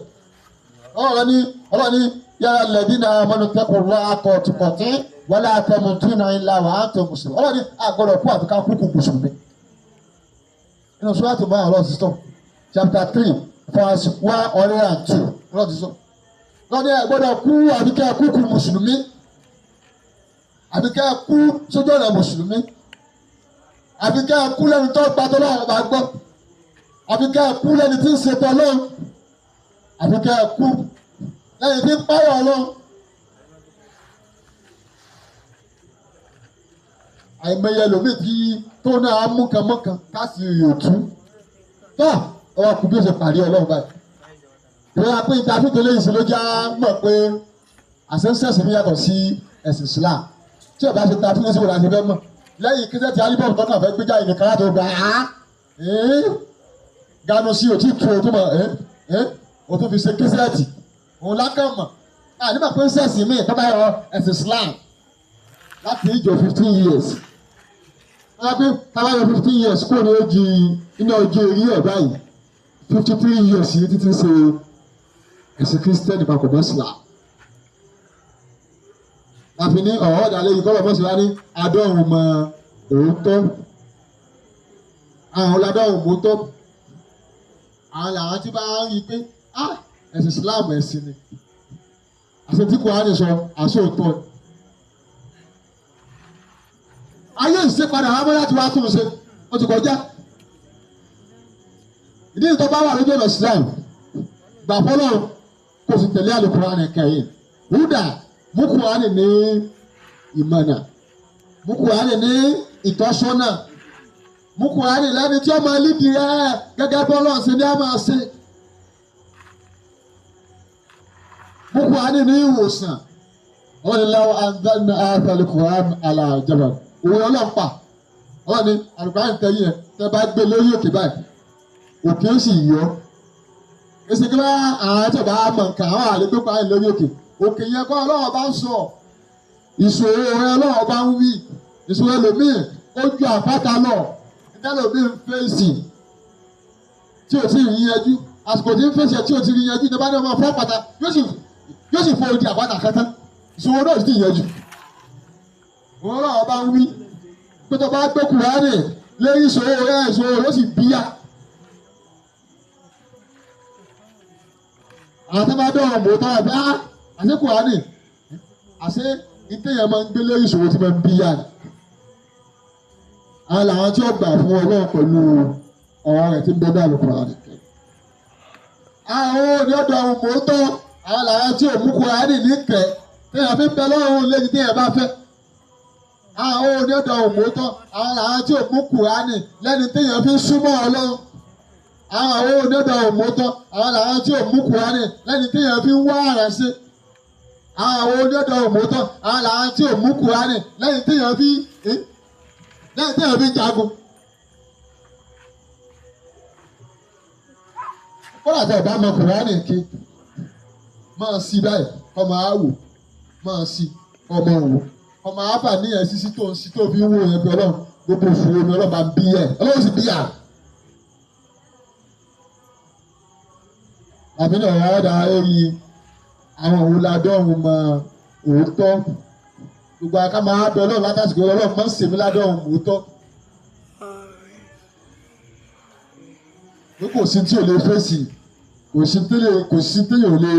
ọlọ́ọ̀ni yàrá lẹ́bí náà mọ́nu tẹ́kọ̀ọ́ lọ́ akọ̀ tìkọ̀tì wọlé àtẹmùtún náà ńlá wà á tó mùsùlùmí ọlọ́ọ̀ni àgbọ̀dọ̀ kú àti ká kúkú mùsùlùmí. inú sọ́wọ́tò máa ọlọ́ọ̀ sísọ chapter 3 verse 102 ọlọ́ọ̀ sísọ ọlọ́ọ̀ni àgbọ̀dọ̀ kú àti ká kúkú mùsùlùmí àbí kẹ́ ẹ kú sójú ọ̀nà mùsùlùmí àbí kẹ́ ẹ kú lẹ́ni tó gba tó lọ́wọ́ bá gbọ́ àbí kẹ́ ẹ kú lẹ́ni tí ń ṣe tọ́ lọ́wọ́ àbí kẹ́ ẹ kú lẹ́ni tí ń páyọ̀ lọ́wọ́. àìmọye lòmíì tí tó náà mú kan mọ́kan káàsì yòótú tó ọwọ́ kù bí ó ṣe pàdé ọlọ́run báyìí. ìrora pé ìdáfíì tó léyìn sí ló já mọ̀ pé àṣẹ́sẹ̀sì mi yàtọ̀ sí ẹ̀sìn Islam tí ọba ṣe ta fún ẹ̀sìn wò láti fẹ́ mọ̀ lẹ́yìn kí sẹ́tì alíbọ̀mù tó kàn fẹ́ gbé jáde nìkan láti gba ganu sí òtí tu o tó mọ̀ o tó fi ṣe kí sẹ́tì òun lákàn mọ̀ nígbà pé sẹ́sì mi tó bá yọ ẹ̀sìn Islam láti ìjọ 15 years wọ́n á pé tábà yọ 15 years kúrò ní ojú iná ojú orí ẹ̀ báyìí 53 years yìí títí ṣe ẹ̀sìn Christian papọ̀ mọ́ Islam. àfi ní ọ̀rọ̀ ọ̀dàlẹ̀ yìí kọ́lọ̀ mọ́sí wá ní adọ́run mọ òótọ́ àwọn ọ̀làdọ́run mọ́tọ́ àwọn làwọn tí bá ń rí i pé ẹ̀sìn Islam ẹ̀sìn ni àṣẹ tí kò á ní sọ àṣẹ òótọ́ ni. ayé ìṣèpadà wà láti wá tún un ṣe ó ti kọjá ìdí ìtọ́ bá wà lójú ọ̀nà Islam gbà fọlọ́ kò sì tẹ̀lé Al-Qur'an kẹ́yìn húdà mú Kùránì ní ìmọ̀nà mú Kùránì ní ìtọ́sọ́nà mú Kùránì lẹ́ni tí ó máa lídìí rẹ̀ gẹ́gẹ́ bí Ọlọ́run ṣe ní á máa ṣe mú Kùránì ní ìwòsàn wọ́n ní law anzalna hadha al-Qur'ana ala jabal òwe ọlọ́pàá wọ́n ní Al-Qur'an tẹ̀yìn ẹ̀ tẹ́ bá gbé lórí òkè báyìí òkè ó sì yọ èsì kí wọ́n àwọn àti ọ̀bá mọ̀ nǹkan àwọn àlegbé pa ẹ̀ lórí òkè òkè yẹn kọ́ Ọlọ́run bá ń sọ ìṣòro rẹ Ọlọ́run bá ń wí ìṣòro ẹlòmíì ó ju àpáta lọ ẹlòmíì ń fèsì tí ò tí ì rí yanjú àsìkò tí ń fèsì tí ò tí ì rí yanjú ní bá ní ọmọ fọ́ àpáta yóò sì fọ́ odi àpáta kẹta ìṣòro náà sì ti yanjú Ọlọ́run bá ń wí pé tó bá gbé Kùránì lórí ìṣòro rẹ ìṣòro rẹ ó sì bíyà. àwọn tó bá dọ̀rọ̀ mọ́ tọ́wọ́ bí àṣẹ Kùránì àṣẹ ìtẹ̀yẹ̀ máa ń gbé lórí ìṣòro tí máa ń bí yá ni. àwọn làwọn tí ó gbà fún Ọlọ́run pẹ̀lú ọ̀rọ̀ rẹ̀ tí ń bẹ ní Al-Kùránì. àwọn òní ọ̀dọ̀ àwọn mọ́tọ́ àwọn làwọn tí ò mú Kùránì ní kẹ̀ tẹ̀yẹ̀ fi ń bẹ lọ́rùn lẹ́yìn tẹ̀yẹ̀ bá fẹ́. àwọn òní ọ̀dọ̀ àwọn mọ́tọ́ àwọn làwọn tí ò mú Kùránì lẹ́ni tẹ̀yẹ̀ fi ń súnmọ́ Ọlọ́run. àwọn onídàá òmòótọ́ àwọn làwọn tí ò mú Kùránì lẹ́ni tí èèyàn fi ń wá àrà sí. àwọn onídàá òmòótọ́ àwọn làwọn tí ò mú Kùránì lẹ́ni tí èèyàn fi ń jagun. kódà tí ọba mọ Kùránì ké máa sí báyìí ọmọ àwò máa sí ọmọ òwò ọmọ àfà níyẹn sísí tó ń sí tó fi ń wò yẹn bí Ọlọ́run gbogbo òṣùwò ni Ọlọ́run bá ń bí yẹ Ọlọ́run sì bí yà. àbí náà wọ́n dá lórí àwọn òwúladọ́run mọ òótọ́ gbogbo àká máa bẹ Ọlọ́run látàsìkò Ọlọ́run máa ń sèmi ládọ́run òótọ́ pé kò sí tí ò lè fèsì kò sí tí ò lè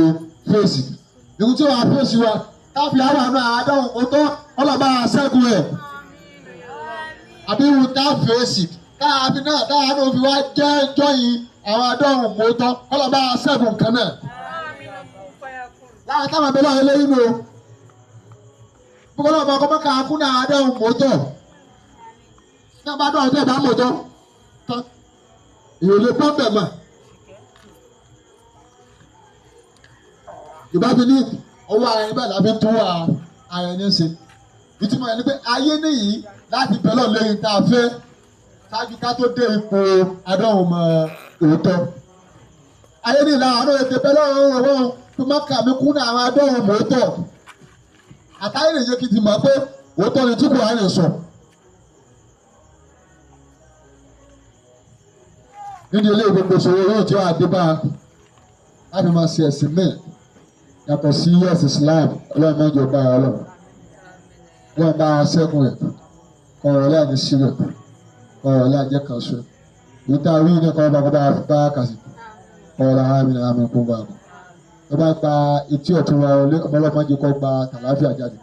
fèsì ìkú tí wàá fèsì wa káfí àwọn àmì àádọ́run òótọ́ ọlọ́ba àṣẹ́gun ẹ̀ àbí ìwù tá fèsì káàbí náà dáhàánú fi wá jẹ́ jọ́yìn àwọn adọ́run mọ́tọ́ kọ́lọ́ba ṣẹ́gun kan náà. láwọn táwọn abẹ́lẹ́ ọ̀hún lẹ́yìn lò kọ́lọ́ba ọkọ̀ mọ́ka kún náà adọ́run mọ́tọ́ ní abá dọ́run tẹ́ ẹ̀ bá mọ́tọ́ tán èèyàn lè pọ́n bẹ̀ mọ́. Yorùbá fi ní ọwọ́ ara ẹni bẹ́ẹ̀ láfi tún ara ẹni ṣe ìtumọ̀ ẹni pé ayé nìyí láti bẹ̀rẹ̀ lẹ́yìn tá a fẹ́ ṣáájú ká tó dé ipò adọ́run mọ́ òótọ́. ayé ní ìlànà àwọn ètò ìpẹ́lẹ́ ọ̀rọ̀ tó má kà mí kún àwọn adọ́run mọ́tọ́. àtàyè lè yẹ kí n ti mọ̀ pé òótọ́ ni tí Kùránì sọ. nínú ilé gbogbo ìṣòro yóò tí wàá dé bá láti máa ṣe ẹ̀sìn míì yàtọ̀ sí ẹ̀sìn Islam Ọlọ́run mẹ́jọ bá Ọlọ́run bá ṣẹ́gun rẹ̀ ọ̀rọ̀ láàánú sílẹ̀ ọ̀rọ̀ láàjẹ́ kan ṣe ìta rí ní kan bá kàṣì ọ̀rọ̀ àmì kó bá bọ̀ ẹ bá gba etí ọ̀tún wa ọmọlọ́mọ jẹ́ kó gba tàlàáfíà jáde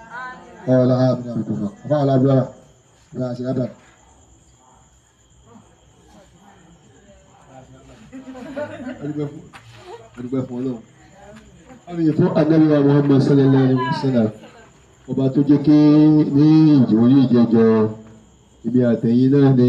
ọ̀la àmì àbùkù àbá ọ̀la abúlé ọ̀la àti àbá. Adúgbò fún Ọlọ́run. Àmì fún Ànábì wa Muhammad sallallahu alaihi wasallam. Ọba tó jẹ́ kí ní ìjòyè ìjẹjọ ibi àtẹ̀yìn náà ni